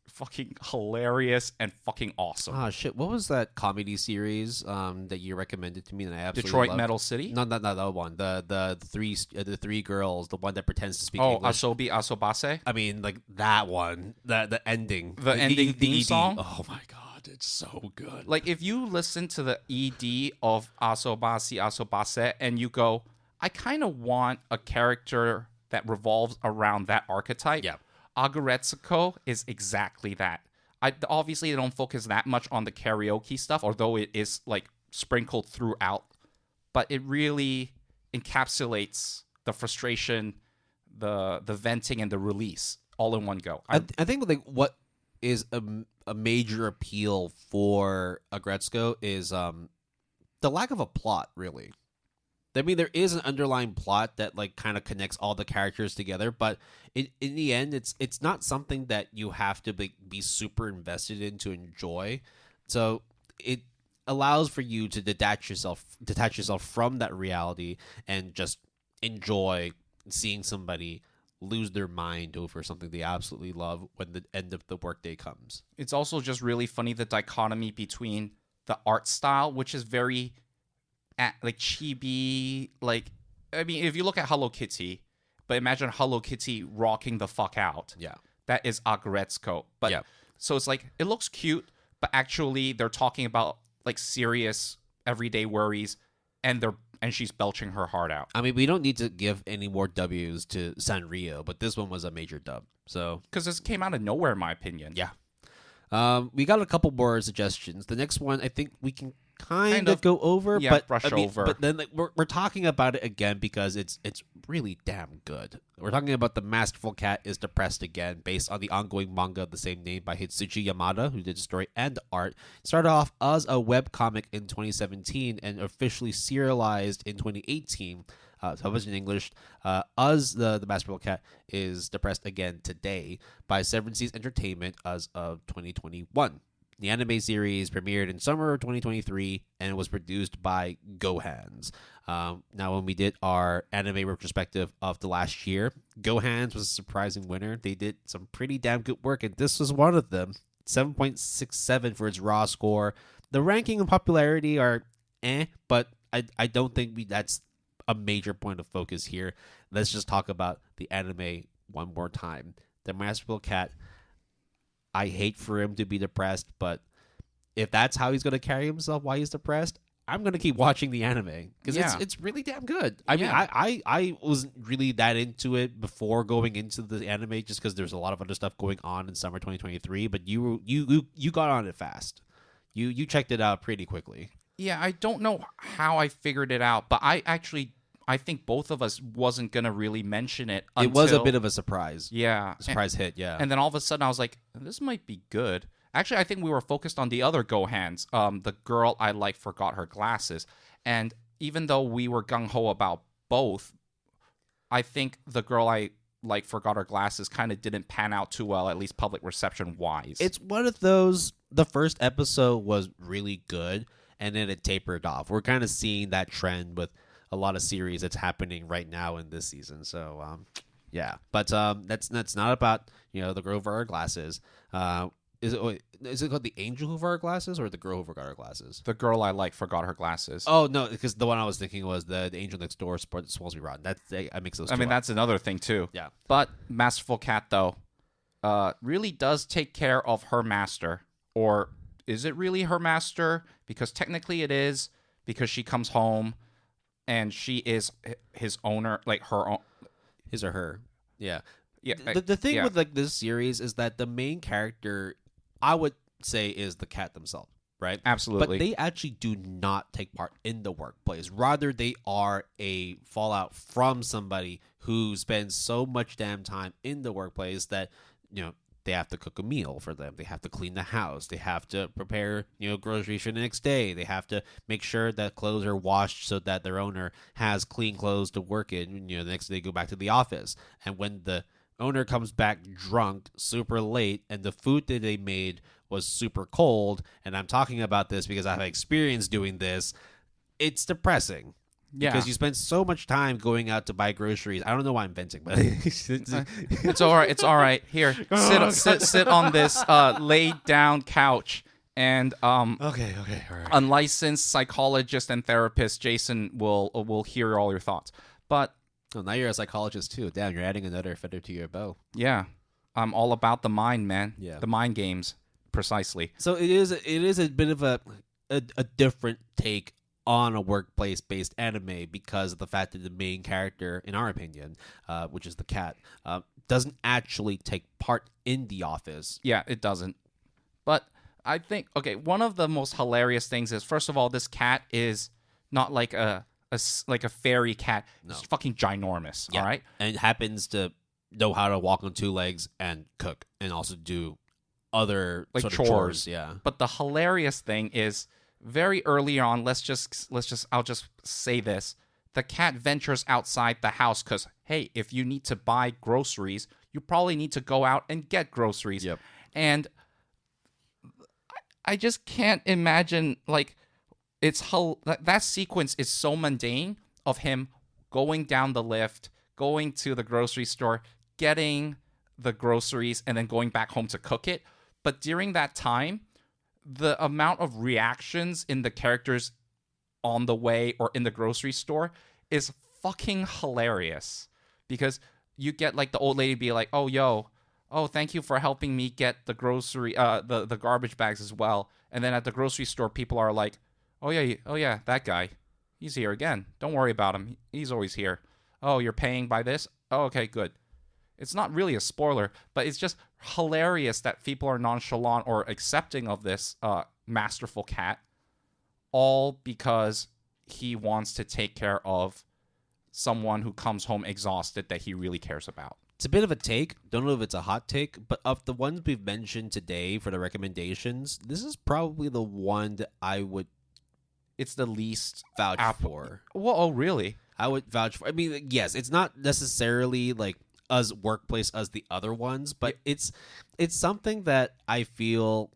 S1: fucking hilarious and fucking awesome.
S2: Oh shit! What was that comedy series that you recommended to me that I absolutely
S1: Detroit
S2: loved?
S1: Metal City?
S2: No, not that one. The three girls, the one that pretends to speak
S1: English.
S2: English.
S1: Asobase?
S2: I mean, like that one. The ending.
S1: The ending theme song?
S2: Oh my god, it's so good.
S1: Like, if you listen to the ED of Asobase and you go, I kind of want a character that revolves around that archetype.
S2: Yeah.
S1: Aggretsuko is exactly that. Obviously they don't focus that much on the karaoke stuff, although it is like sprinkled throughout. But it really encapsulates the frustration, the venting, and the release all in one go.
S2: I think like what is a major appeal for Aggretsuko is the lack of a plot, really. I mean, there is an underlying plot that like kind of connects all the characters together, but in the end, it's not something that you have to be super invested in to enjoy. So it allows for you to detach yourself from that reality and just enjoy seeing somebody lose their mind over something they absolutely love when the end of the workday comes.
S1: It's also just really funny, the dichotomy between the art style, which is very like chibi, like, I mean, if you look at Hello Kitty, but imagine Hello Kitty rocking the fuck out.
S2: Yeah.
S1: That is Aggretsuko. But
S2: yeah.
S1: So it's like, it looks cute, but actually they're talking about like serious everyday worries, and she's belching her heart out.
S2: I mean, we don't need to give any more W's to Sanrio, but this one was a major dub. So
S1: because this came out of nowhere, in my opinion.
S2: Yeah. We got a couple more suggestions. The next one, I think we can kind of go over,
S1: yeah,
S2: but
S1: brush over.
S2: But then like, we're talking about it again because it's really damn good. We're talking about The Masterful Cat is Depressed Again, based on the ongoing manga of the same name by Hitsuchi Yamada, who did the story and the art. It started off as a webcomic in 2017 and officially serialized in 2018. Published in English, as the Masterful Cat is Depressed Again today by Seven Seas Entertainment as of 2021. The anime series premiered in summer of 2023 and was produced by GoHands. Now, when we did our anime retrospective of the last year, GoHands was a surprising winner. They did some pretty damn good work, and this was one of them. 7.67 for its raw score. The ranking and popularity are but I don't think that's a major point of focus here. Let's just talk about the anime one more time. The Masterful Cat, I hate for him to be depressed, but if that's how he's going to carry himself while he's depressed, I'm going to keep watching the anime because it's really damn good. I mean, I wasn't really that into it before going into the anime just because there's a lot of other stuff going on in summer 2023, but you got on it fast. You checked it out pretty quickly.
S1: Yeah, I don't know how I figured it out, but I think both of us wasn't going to really mention it until...
S2: It was a bit of a surprise.
S1: Yeah.
S2: Surprise hit, yeah.
S1: And then all of a sudden I was like, this might be good. Actually, I think we were focused on the other GoHands. The girl I like forgot her glasses. And even though we were gung-ho about both, I think the girl I like forgot her glasses kind of didn't pan out too well, at least public reception-wise.
S2: It's one of those... The first episode was really good, and then it tapered off. We're kind of seeing that trend with a lot of series that's happening right now in this season. So, yeah. But that's not about, the girl who forgot her glasses. Is it called The Angel Who Forgot Her Glasses or The Girl Who Forgot Her Glasses?
S1: The girl I like forgot her glasses.
S2: Oh, no, because the one I was thinking was the Angel Next Door Supposed to Be Rotten. I mix those two up.
S1: That's another thing, too.
S2: Yeah.
S1: But Masterful Cat, though, really does take care of her master. Or is it really her master? Because technically it is, because she comes home and she is his owner, like her own.
S2: His or her. Yeah.
S1: Yeah.
S2: The thing with like this series is that the main character, I would say, is the cat themselves, right?
S1: Absolutely.
S2: But they actually do not take part in the workplace. Rather, they are a fallout from somebody who spends so much damn time in the workplace that, they have to cook a meal for them. They have to clean the house. They have to prepare, groceries for the next day. They have to make sure that clothes are washed so that their owner has clean clothes to work in. The next day they go back to the office. And when the owner comes back drunk, super late, and the food that they made was super cold, and I'm talking about this because I have experience doing this, it's depressing.
S1: Yeah.
S2: Because you spend so much time going out to buy groceries. I don't know why I'm venting, but
S1: it's all right. It's all right. Here, sit on this laid down couch, and
S2: okay, all right.
S1: Unlicensed psychologist and therapist Jason will hear all your thoughts. But
S2: now you're a psychologist too. Damn, you're adding another feather to your bow.
S1: Yeah, I'm all about the mind, man.
S2: Yeah,
S1: the mind games, precisely.
S2: So it is a bit of a different take on a workplace-based anime because of the fact that the main character, in our opinion, which is the cat, doesn't actually take part in the office.
S1: Yeah, it doesn't. But I think, okay, one of the most hilarious things is, first of all, this cat is not like like a fairy cat.
S2: No.
S1: It's fucking ginormous,
S2: Yeah.
S1: all right?
S2: And happens to know how to walk on two legs and cook and also do other
S1: Like
S2: sort of
S1: chores.
S2: Yeah.
S1: But the hilarious thing is, very early on, I'll just say this. The cat ventures outside the house because, hey, if you need to buy groceries, you probably need to go out and get groceries.
S2: Yep.
S1: And I just can't imagine, like, that sequence is so mundane of him going down the lift, going to the grocery store, getting the groceries, and then going back home to cook it. But during that time, the amount of reactions in the characters on the way or in the grocery store is fucking hilarious, because you get like the old lady be like, oh, thank you for helping me get the grocery the garbage bags as well. And then at the grocery store, people are like, oh yeah, that guy, he's here again, don't worry about him, he's always here. Oh, you're paying by this? Oh, okay, good. It's not really a spoiler, but it's just hilarious that people are nonchalant or accepting of this masterful cat, all because he wants to take care of someone who comes home exhausted that he really cares about.
S2: It's a bit of a take. Don't know if it's a hot take, but of the ones we've mentioned today for the recommendations, this is probably the one that I would
S1: It's the least
S2: vouch for.
S1: Well, oh, really?
S2: I would vouch for. I mean, yes, it's not necessarily like as workplace as the other ones, but it's something that I feel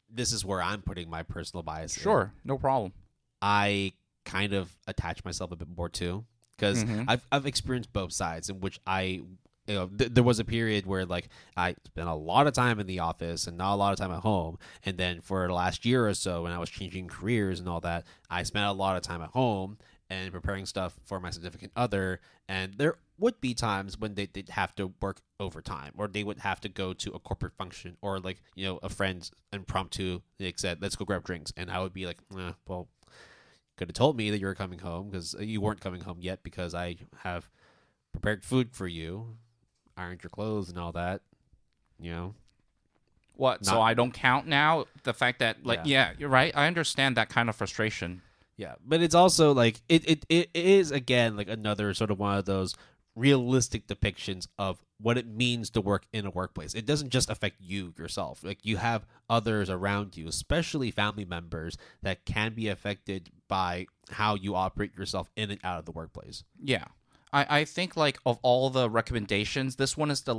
S2: this is where I'm putting my personal bias.
S1: Sure, no problem.
S2: I kind of attach myself a bit more to, because I've experienced both sides, in which there was a period where like I spent a lot of time in the office and not a lot of time at home, and then for the last year or so when I was changing careers and all that, I spent a lot of time at home and preparing stuff for my significant other, and there would be times when they'd have to work overtime, or they would have to go to a corporate function, or like, you know, a friend's impromptu, like, said, let's go grab drinks, and I would be like, well, could have told me that you were coming home, because you weren't coming home yet, because I have prepared food for you, ironed your clothes and all that, you know.
S1: What? So I don't count now? The fact that, like, yeah, you're right. I understand that kind of frustration.
S2: Yeah, but it's also like it is, again, like another sort of one of those realistic depictions of what it means to work in a workplace. It doesn't just affect you yourself. Like, you have others around you, especially family members, that can be affected by how you operate yourself in and out of the workplace.
S1: Yeah. I think, like, of all the recommendations, this one is the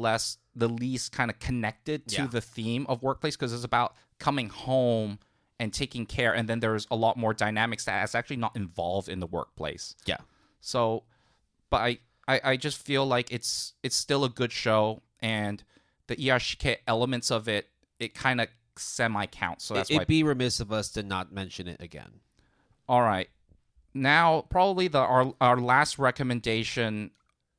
S1: least kind of connected to the theme of workplace, because it's about coming home and taking care, and then there's a lot more dynamics that is actually not involved in the workplace.
S2: Yeah.
S1: So, but I just feel like it's still a good show, and the Iyashike elements of it kind of semi-counts. So that's why
S2: it'd be remiss of us to not mention it again.
S1: All right. Now, probably our last recommendation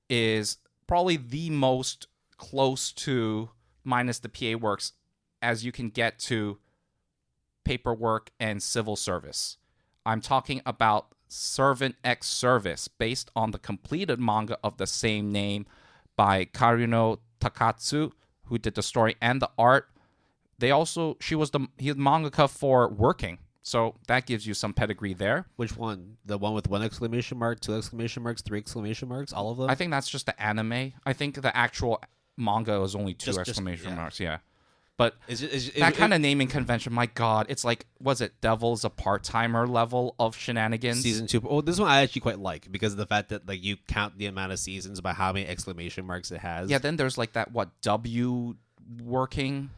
S1: is probably the most close to, minus the PA works, as you can get to paperwork and civil service. I'm talking about Servant X Service, based on the completed manga of the same name by Karino Takatsu, who did the story and the art. He was the mangaka for Working, so that gives you some pedigree there.
S2: Which one? The one with 1 exclamation mark, 2 exclamation marks, 3 exclamation marks, all of them?
S1: I think that's just the anime. I think the actual manga is only 2 exclamation marks, yeah. But that kind of naming convention, my God, it's like, was it Devil's a part-timer level of shenanigans?
S2: Season 2. Oh, this one I actually quite like, because of the fact that, like, you count the amount of seasons by how many exclamation marks it has.
S1: Yeah, then there's like that, W Working?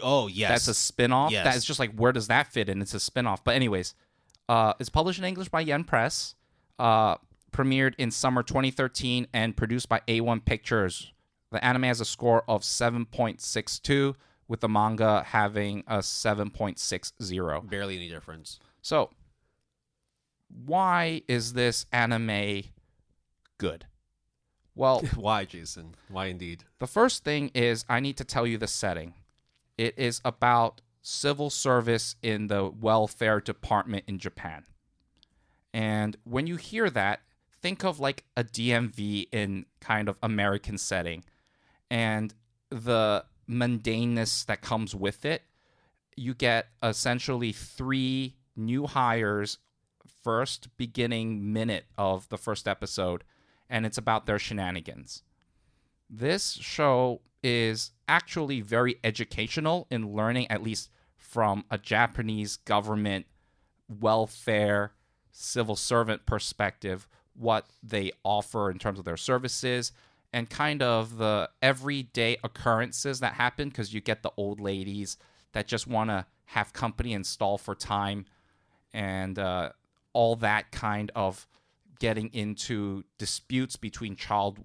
S2: Oh, yes.
S1: That's a spin-off?
S2: Yes.
S1: That is just like, where does that fit in? It's a spin-off. But anyways, it's published in English by Yen Press, premiered in summer 2013, and produced by A1 Pictures. The anime has a score of 7.62, with the manga having a 7.60.
S2: Barely any difference.
S1: So, why is this anime good? Well,
S2: why, Jason? Why indeed?
S1: The first thing is, I need to tell you the setting. It is about civil service in the welfare department in Japan. And when you hear that, think of like a DMV in kind of American setting. And the mundaneness that comes with it. You get essentially 3 new hires first beginning minute of the first episode, and it's about their shenanigans. This show is actually very educational in learning, at least from a Japanese government welfare civil servant perspective, what they offer in terms of their services and kind of the everyday occurrences that happen, because you get the old ladies that just want to have company and stall for time, and all that kind of getting into disputes between child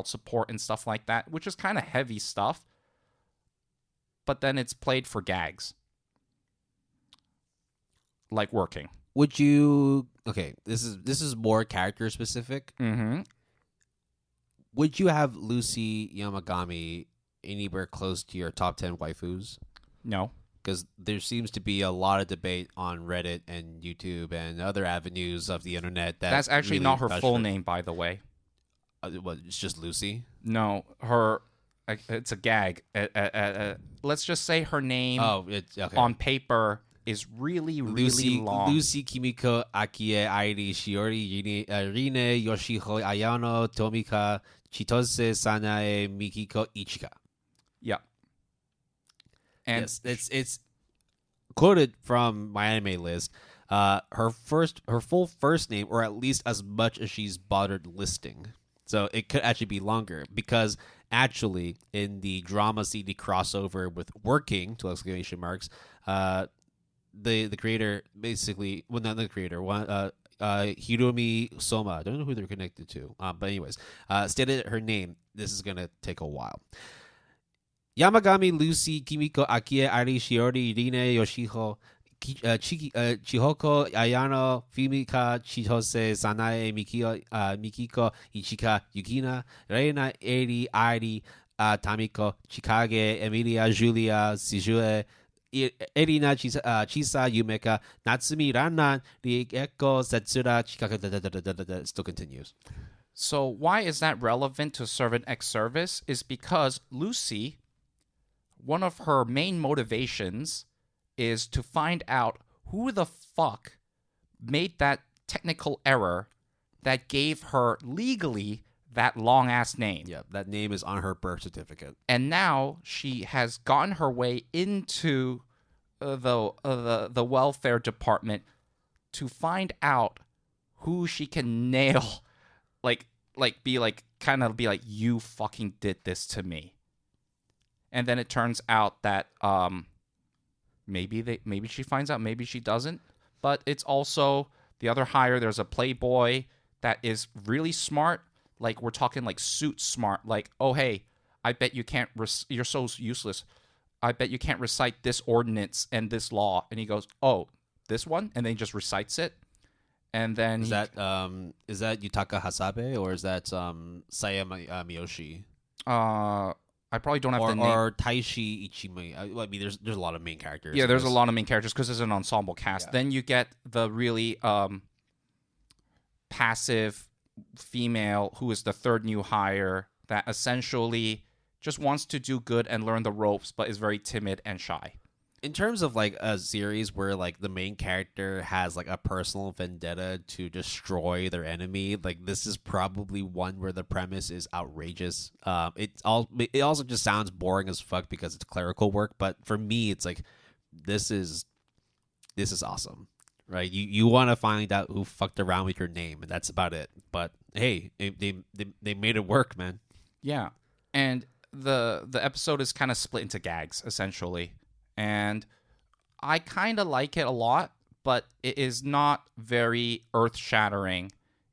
S1: support and stuff like that, which is kind of heavy stuff. But then it's played for gags. Like working.
S2: Would you... Okay, this is more character specific.
S1: Mm-hmm.
S2: Would you have Lucy Yamagami anywhere close to your top 10 waifus?
S1: No.
S2: Because there seems to be a lot of debate on Reddit and YouTube and other avenues of the internet.
S1: That's actually
S2: really
S1: not her full name, by the way.
S2: What, it's just Lucy?
S1: No, it's a gag. Let's just say her name on paper is really, really long.
S2: Lucy Kimiko Akie Airi Shiori Rine Yoshihiro Ayano Tomika Chitose Sanae Mikiko Ichika.
S1: Yeah. And
S2: yes, it's quoted from my anime list. Her full first name, or at least as much as she's bothered listing. So it could actually be longer, because actually in the drama CD crossover with Working, to exclamation marks, the creator basically, well, not the creator, Hiromi Soma, I don't know who they're connected to, but anyways, stated her name. This is gonna take a while. Yamagami Lucy Kimiko Akie Ari Shiori Rine Yoshihiro Chihoko Ayano Fumika Chitose Sanae Mikiko Ichika Yukina Reina Eri Ari Tamiko Chikage Emilia Julia Sijue Erina Chisa Yumeka Natsumi Rannan Rieko Setsura Chikaka. Still continues.
S1: So why is that relevant to Servant X Service? Is because Lucy, one of her main motivations is to find out who the fuck made that technical error that gave her legally that long-ass name.
S2: Yeah, that name is on her birth certificate.
S1: And now she has gotten her way into the welfare department to find out who she can nail, be like, you fucking did this to me. And then it turns out that maybe she finds out, maybe she doesn't. But it's also the other hire. There's a playboy that is really smart. Like, we're talking like suit smart. Like, oh, hey, I bet you can't, you're so useless. I bet you can't recite this ordinance and this law. And he goes, oh, this one? And then he just recites it. And then
S2: is that Yutaka Hasabe, or is that Saya Miyoshi?
S1: I probably don't have the name.
S2: Or Taishi Ichimi. I mean, there's a lot of main characters.
S1: Yeah, there's a lot of main characters because it's an ensemble cast.
S2: Yeah.
S1: Then you get the really passive female who is the third new hire that essentially just wants to do good and learn the ropes, but is very timid and shy.
S2: In terms of like a series where like the main character has like a personal vendetta to destroy their enemy, like this is probably one where the premise is outrageous. It also just sounds boring as fuck because it's clerical work, but for me it's like this is awesome. Right? You want to find out who fucked around with your name, and that's about it. But hey, they made it work, man.
S1: Yeah. And the episode is kind of split into gags essentially. And I kind of like it a lot, but it is not very earth-shattering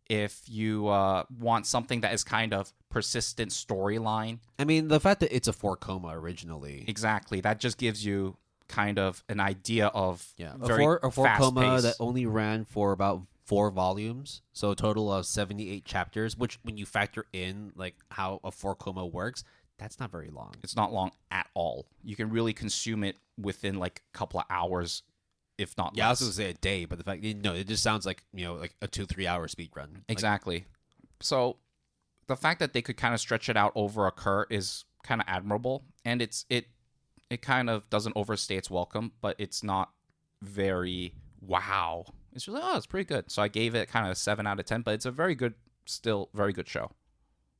S1: if you want something that is kind of persistent storyline.
S2: I mean, the fact that it's a 4-koma originally.
S1: Exactly. That just gives you kind of an idea of
S2: a 4-koma that only ran for about 4 volumes, so a total of 78 chapters, which when you factor in like how a 4-koma works, that's not very long.
S1: It's not long at all. You can really consume it within like a couple of hours, if not less.
S2: I was going to say a day, but the fact, it just sounds like, like a 2-3 hour speed run.
S1: Exactly. So the fact that they could kind of stretch it out over a cur is kind of admirable, and it kind of doesn't overstay its welcome, but it's not very wow. It's just like, oh, it's pretty good. So I gave it kind of a 7 out of 10, but it's a still very good show.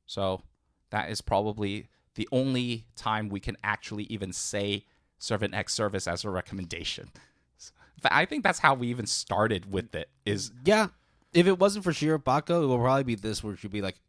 S1: So that is probably the only time we can actually even say Servant X Service as a recommendation. I think that's how we even started with it.
S2: Yeah. If it wasn't for Shirobako, it will probably be this, where it should be like,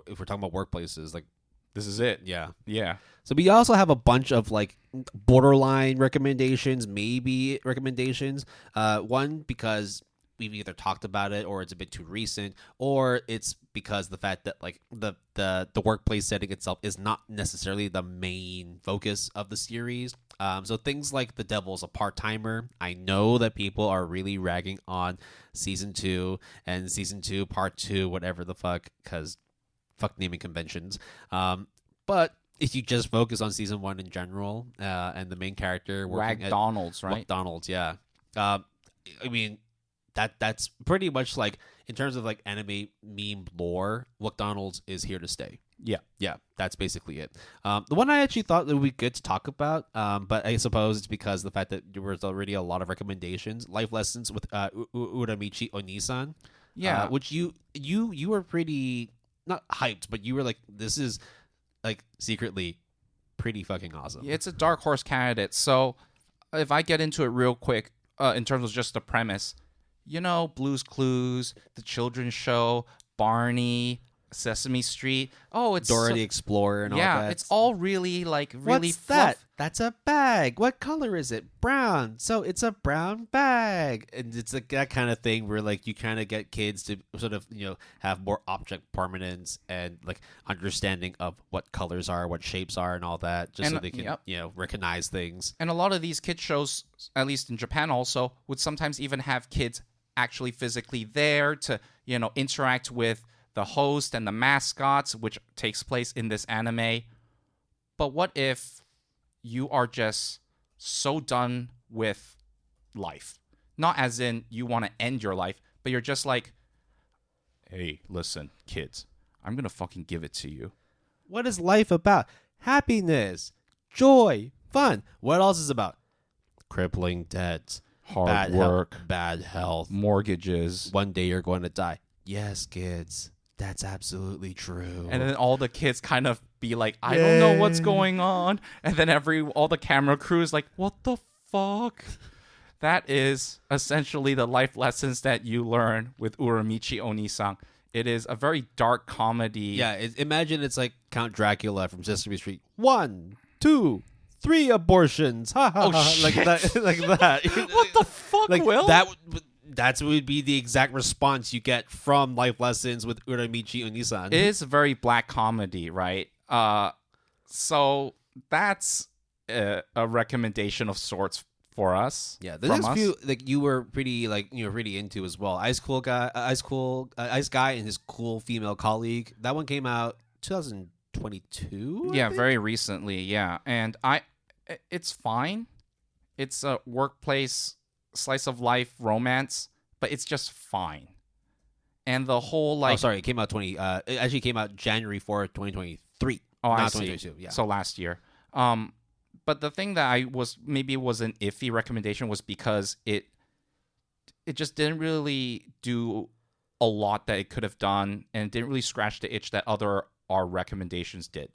S2: if we're talking about workplaces, like,
S1: this is it.
S2: Yeah.
S1: Yeah.
S2: So we also have a bunch of like borderline recommendations, maybe recommendations. One, because we've either talked about it, or it's a bit too recent, or it's because the fact that like the workplace setting itself is not necessarily the main focus of the series. So things like The Devil's a Part-Timer. I know that people are really ragging on season 2 and season 2 part 2, whatever the fuck, because fuck naming conventions. But if you just focus on season 1 in general, and the main character working at
S1: Donald's, right?
S2: McDonald's, yeah. I mean, that's pretty much like, in terms of like anime meme lore, McDonald's is here to stay. Yeah, that's basically it. The one I actually thought that would be good to talk about, but I suppose it's because the fact that there was already a lot of recommendations. Life Lessons with Uramichi Onisan.
S1: Yeah,
S2: which you were pretty, not hyped, but you were like, this is like secretly pretty fucking awesome.
S1: Yeah, it's a dark horse candidate. So if I get into it real quick, in terms of just the premise, Blue's Clues, The Children's Show, Barney, Sesame Street. Oh, it's
S2: Dora the Explorer and all that.
S1: Yeah, it's all really like really
S2: What's that? That's a bag. What color is it? Brown. So it's a brown bag. And it's like that kind of thing where like you kind of get kids to sort of, have more object permanence and like understanding of what colors are, what shapes are and all that, just so they can, recognize things.
S1: And a lot of these kid shows, at least in Japan also, would sometimes even have kids actually physically there to, interact with the host and the mascots, which takes place in this anime. But what if you are just so done with life? Not as in you want to end your life, but you're just like, hey, listen, kids, I'm going to fucking give it to you.
S2: What is life about? Happiness, joy, fun. What else is about? Crippling debts,
S1: hard work,
S2: bad health,
S1: mortgages.
S2: One day you're going to die. Yes, kids. That's absolutely true.
S1: And then all the kids kind of be like, I don't know what's going on. And then all the camera crew is like, what the fuck? That is essentially the life lessons that you learn with Uramichi Onisan. It is a very dark comedy.
S2: Yeah, imagine it's like Count Dracula from Sesame Street. 1, 2, 3 abortions. Ha ha ha.
S1: Shit.
S2: Like that.
S1: What the fuck,
S2: like
S1: Will?
S2: That would be the exact response you get from Life Lessons with Uramichi Onisan.
S1: It is a very black comedy, right? So that's a recommendation of sorts for us.
S2: Yeah, the next few like you were pretty into as well. Ice Guy and his cool female colleague. That one came out 2022.
S1: Yeah, very recently. Yeah, and it's fine. It's a workplace slice of life romance, but it's just fine. And the whole like,
S2: it came out it actually came out January 4th, 2023.
S1: Oh,
S2: not
S1: I see.
S2: 2022. Yeah,
S1: so last year. But the thing that maybe was an iffy recommendation was because it just didn't really do a lot that it could have done, and it didn't really scratch the itch that our recommendations did.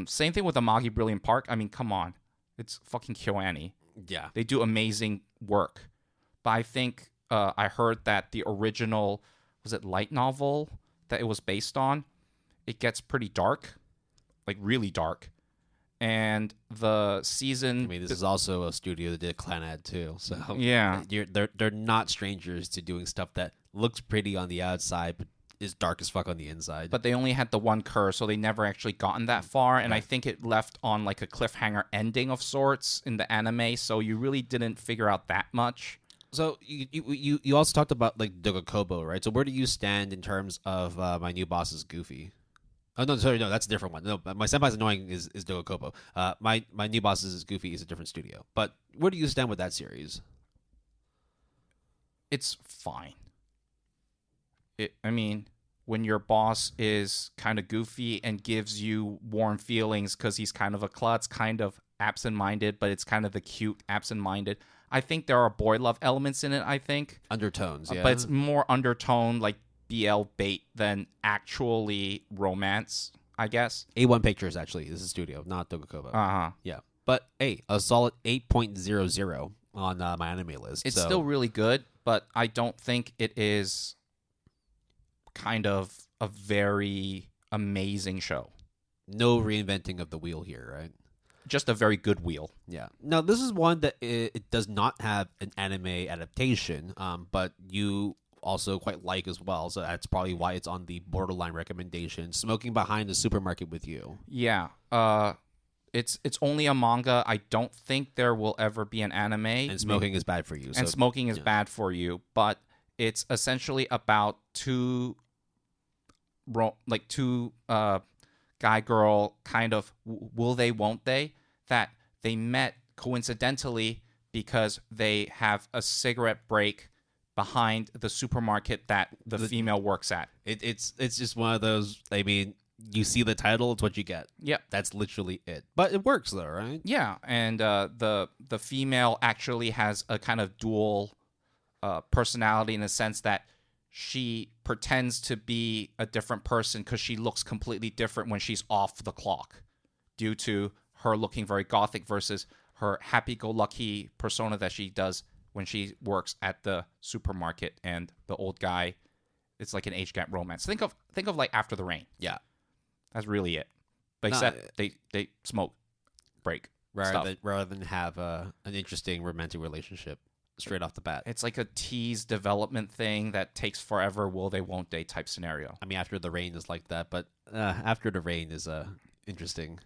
S1: Same thing with Amagi Brilliant Park. I mean, come on, it's fucking KyoAni.
S2: Yeah,
S1: they do amazing work. But I think I heard that the original, was it light novel that it was based on, it gets pretty dark, like really dark. And the season...
S2: I mean, this is also a studio that did Clanad too, so
S1: yeah,
S2: they're not strangers to doing stuff that looks pretty on the outside, but is dark as fuck on the inside.
S1: But they only had the one curse, so they never actually gotten that far. And I think it left on like a cliffhanger ending of sorts in the anime, so you really didn't figure out that much.
S2: So you also talked about like Dogakobo, right? So where do you stand in terms of My New Boss is Goofy? Oh no, sorry, no, that's a different one. No, My Senpai's Annoying is Dogakobo. My New Boss is Goofy is a different studio. But where do you stand with that series?
S1: It's fine. when your boss is kind of goofy and gives you warm feelings because he's kind of a klutz, kind of absent-minded, but it's kind of the cute absent-minded. I think there are boy love elements in it, I think.
S2: Undertones, yeah.
S1: But it's more undertone, like BL bait, than actually romance, I guess.
S2: A1 Pictures, actually. This is studio, not Dogakobo.
S1: Uh-huh.
S2: Yeah. But, hey, a solid 8.00 on my anime list.
S1: It's still really good, but I don't think it is kind of a very amazing show.
S2: No reinventing of the wheel here, right?
S1: Just a very good wheel.
S2: Yeah. Now, this is one that it does not have an anime adaptation, but you also quite like as well, so that's probably why it's on the borderline recommendation. Smoking Behind the Supermarket with You.
S1: Yeah. It's only a manga. I don't think there will ever be an anime.
S2: And smoking is bad for you.
S1: And smoking is bad for you, but it's essentially about two guy-girl kind of will they, won't they, that they met coincidentally because they have a cigarette break behind the supermarket that the female works at.
S2: It's just one of those, I mean, you see the title, it's what you get.
S1: Yep.
S2: That's literally it. But it works though, right?
S1: Yeah, and the female actually has a kind of dual personality in the sense that she pretends to be a different person because she looks completely different when she's off the clock due to her looking very gothic versus her happy-go-lucky persona that she does when she works at the supermarket. And the old guy, it's like an age gap romance. Think of like After the Rain.
S2: Yeah.
S1: That's really it. But except they smoke break
S2: rather than have an interesting romantic relationship straight off the bat.
S1: It's like a tease development thing that takes forever, will they, won't they type scenario.
S2: I mean, After the Rain is like that, but After the Rain is interesting.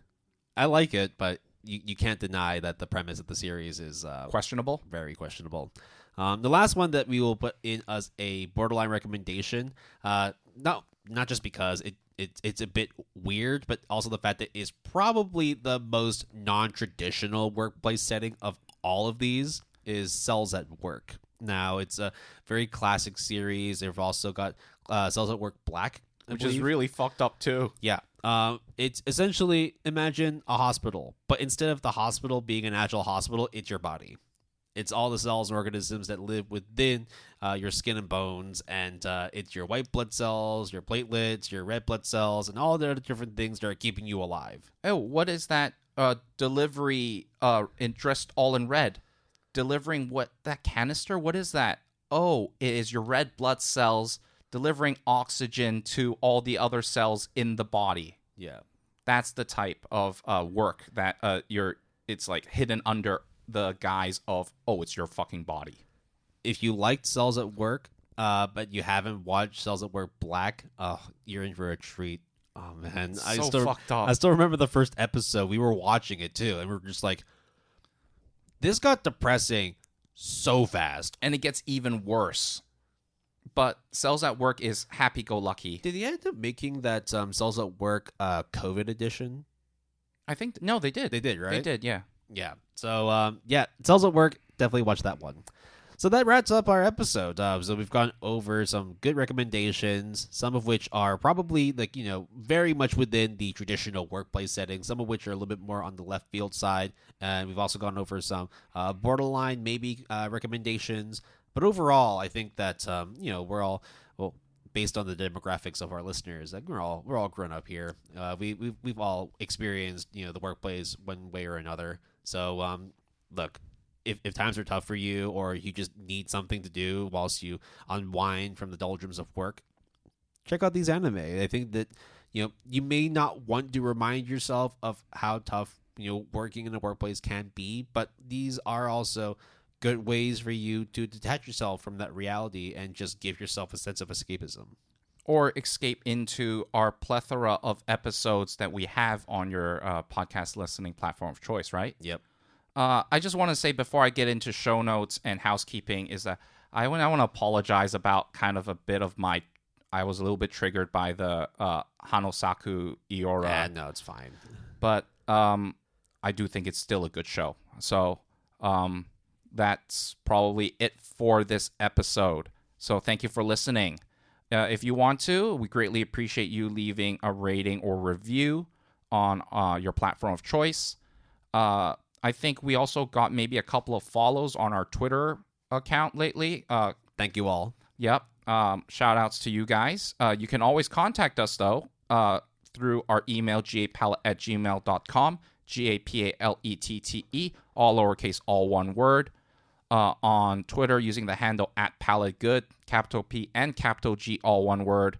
S2: I like it, but you can't deny that the premise of the series is
S1: questionable.
S2: Very questionable. The last one that we will put in as a borderline recommendation, not just because it's a bit weird, but also the fact that it is probably the most non-traditional workplace setting of all of these, is Cells at Work. Now, it's a very classic series. They've also got Cells at Work Black,
S1: which is really fucked up too.
S2: Yeah. It's essentially, imagine a hospital, but instead of the hospital being an actual hospital, it's your body. It's all the cells and organisms that live within your skin and bones, and it's your white blood cells, your platelets, your red blood cells, and all the other different things that are keeping you alive.
S1: Oh, what is that delivery dressed all in red? Delivering what? That canister? What is that? Oh, it is your red blood cells delivering oxygen to all the other cells in the body.
S2: Yeah.
S1: That's the type of work that it's like hidden under the guise of, oh, it's your fucking body.
S2: If you liked Cells at Work, but you haven't watched Cells at Work Black, you're in for a treat. Oh man,
S1: fucked up.
S2: I still remember the first episode. We were watching it too, and we were just like, this got depressing so fast,
S1: and it gets even worse. But Cells at Work is happy-go-lucky.
S2: Did they end up making that Cells at Work COVID edition?
S1: I think no, they did.
S2: They did, right?
S1: They did, yeah.
S2: Yeah. So, Cells at Work, definitely watch that one. So that wraps up our episode. So we've gone over some good recommendations, some of which are probably very much within the traditional workplace setting, some of which are a little bit more on the left field side. And we've also gone over some borderline maybe recommendations. But overall, I think that we're all, well, based on the demographics of our listeners, like we're all grown up here. We've all experienced the workplace one way or another. So look, if times are tough for you, or you just need something to do whilst you unwind from the doldrums of work, check out these anime. I think that you may not want to remind yourself of how tough working in a workplace can be, but these are also good ways for you to detach yourself from that reality and just give yourself a sense of escapism.
S1: Or escape into our plethora of episodes that we have on your podcast listening platform of choice, right?
S2: Yep.
S1: I just want to say before I get into show notes and housekeeping is that I want to apologize about kind of a bit of I was a little bit triggered by the Hanasaku Iroha.
S2: No, it's fine.
S1: But I do think it's still a good show. So that's probably it for this episode. So thank you for listening. If you want to, we greatly appreciate you leaving a rating or review on your platform of choice. I think we also got maybe a couple of follows on our Twitter account lately.
S2: Thank you all.
S1: Yep. Shout outs to you guys. You can always contact us, though, through our email, gapalette@gmail.com, GAPALETTE, all lowercase, all one word. On Twitter using the handle @PaletteGood, capital P and capital G, all one word,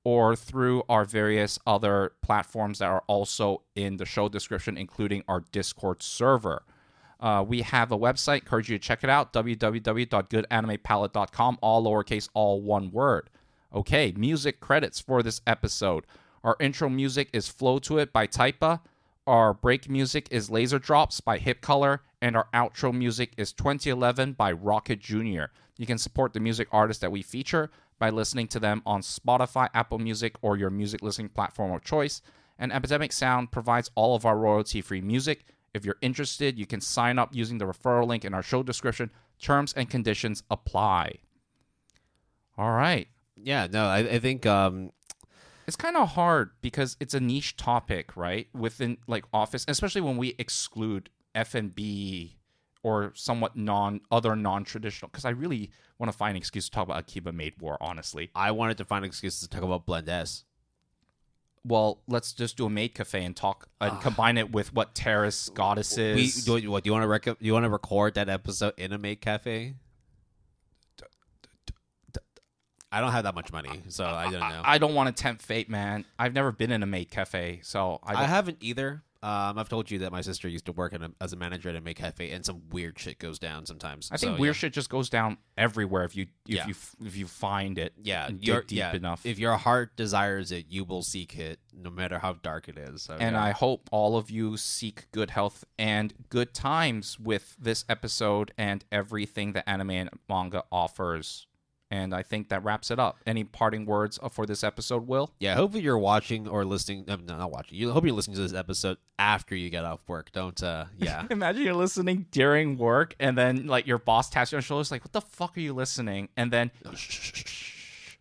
S1: or through our various other platforms that are also in the show description, including our Discord server. We have a website. Encourage you to check it out, www.goodanimepalette.com, all lowercase, all one word. Okay, music credits for this episode. Our intro music is Flow to It by Typa. Our break music is Laser Drops by Hip Color, and our outro music is 2011 by Rocket Jr. You can support the music artists that we feature by listening to them on Spotify, Apple Music, or your music listening platform of choice. And Epidemic Sound provides all of our royalty-free music. If you're interested, you can sign up using the referral link in our show description. Terms and conditions apply. All right.
S2: Yeah, no, I think...
S1: It's kind of hard because it's a niche topic, right? Within like office, especially when we exclude F&B or somewhat other non-traditional. Because I really want to find an excuse to talk about Akiba Maid War, honestly.
S2: I wanted to find excuses to talk about Blend S.
S1: Well, let's just do a maid cafe and talk and combine it with what Terrace Goddesses.
S2: Do you want to record that episode in a maid cafe? I don't have that much money, so I don't know.
S1: I don't want to tempt fate, man. I've never been in a maid cafe, so
S2: I haven't either. I've told you that my sister used to work as a manager at a maid cafe, and some weird shit goes down sometimes.
S1: I think weird shit just goes down everywhere if you find it.
S2: Yeah,
S1: dig deep enough.
S2: If your heart desires it, you will seek it, no matter how dark it is. So,
S1: and I hope all of you seek good health and good times with this episode and everything that anime and manga offers. And I think that wraps it up. Any parting words for this episode, Will?
S2: Yeah, hopefully you're watching or listening. No, not watching. Hope you're listening to this episode after you get off work. Don't, yeah.
S1: Imagine you're listening during work and then, like, your boss taps you on the shoulders, like, what the fuck are you listening? And then...
S2: Oh, shh.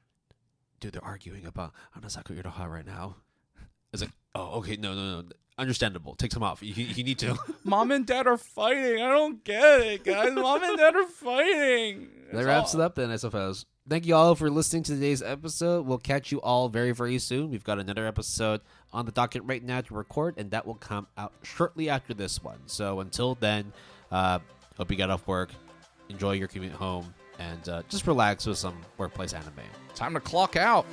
S2: Dude, they're arguing about Hanasaku Iroha right now. It's like, oh, okay, no. Understandable. Take some off. You need to.
S1: Mom and Dad are fighting. I don't get it, guys. Mom and Dad are fighting.
S2: That wraps it up then, I suppose. Thank you all for listening to today's episode. We'll catch you all very, very soon. We've got another episode on the docket right now to record, and that will come out shortly after this one. So until then, hope you get off work, enjoy your commute home, and just relax with some workplace anime.
S1: Time to clock out.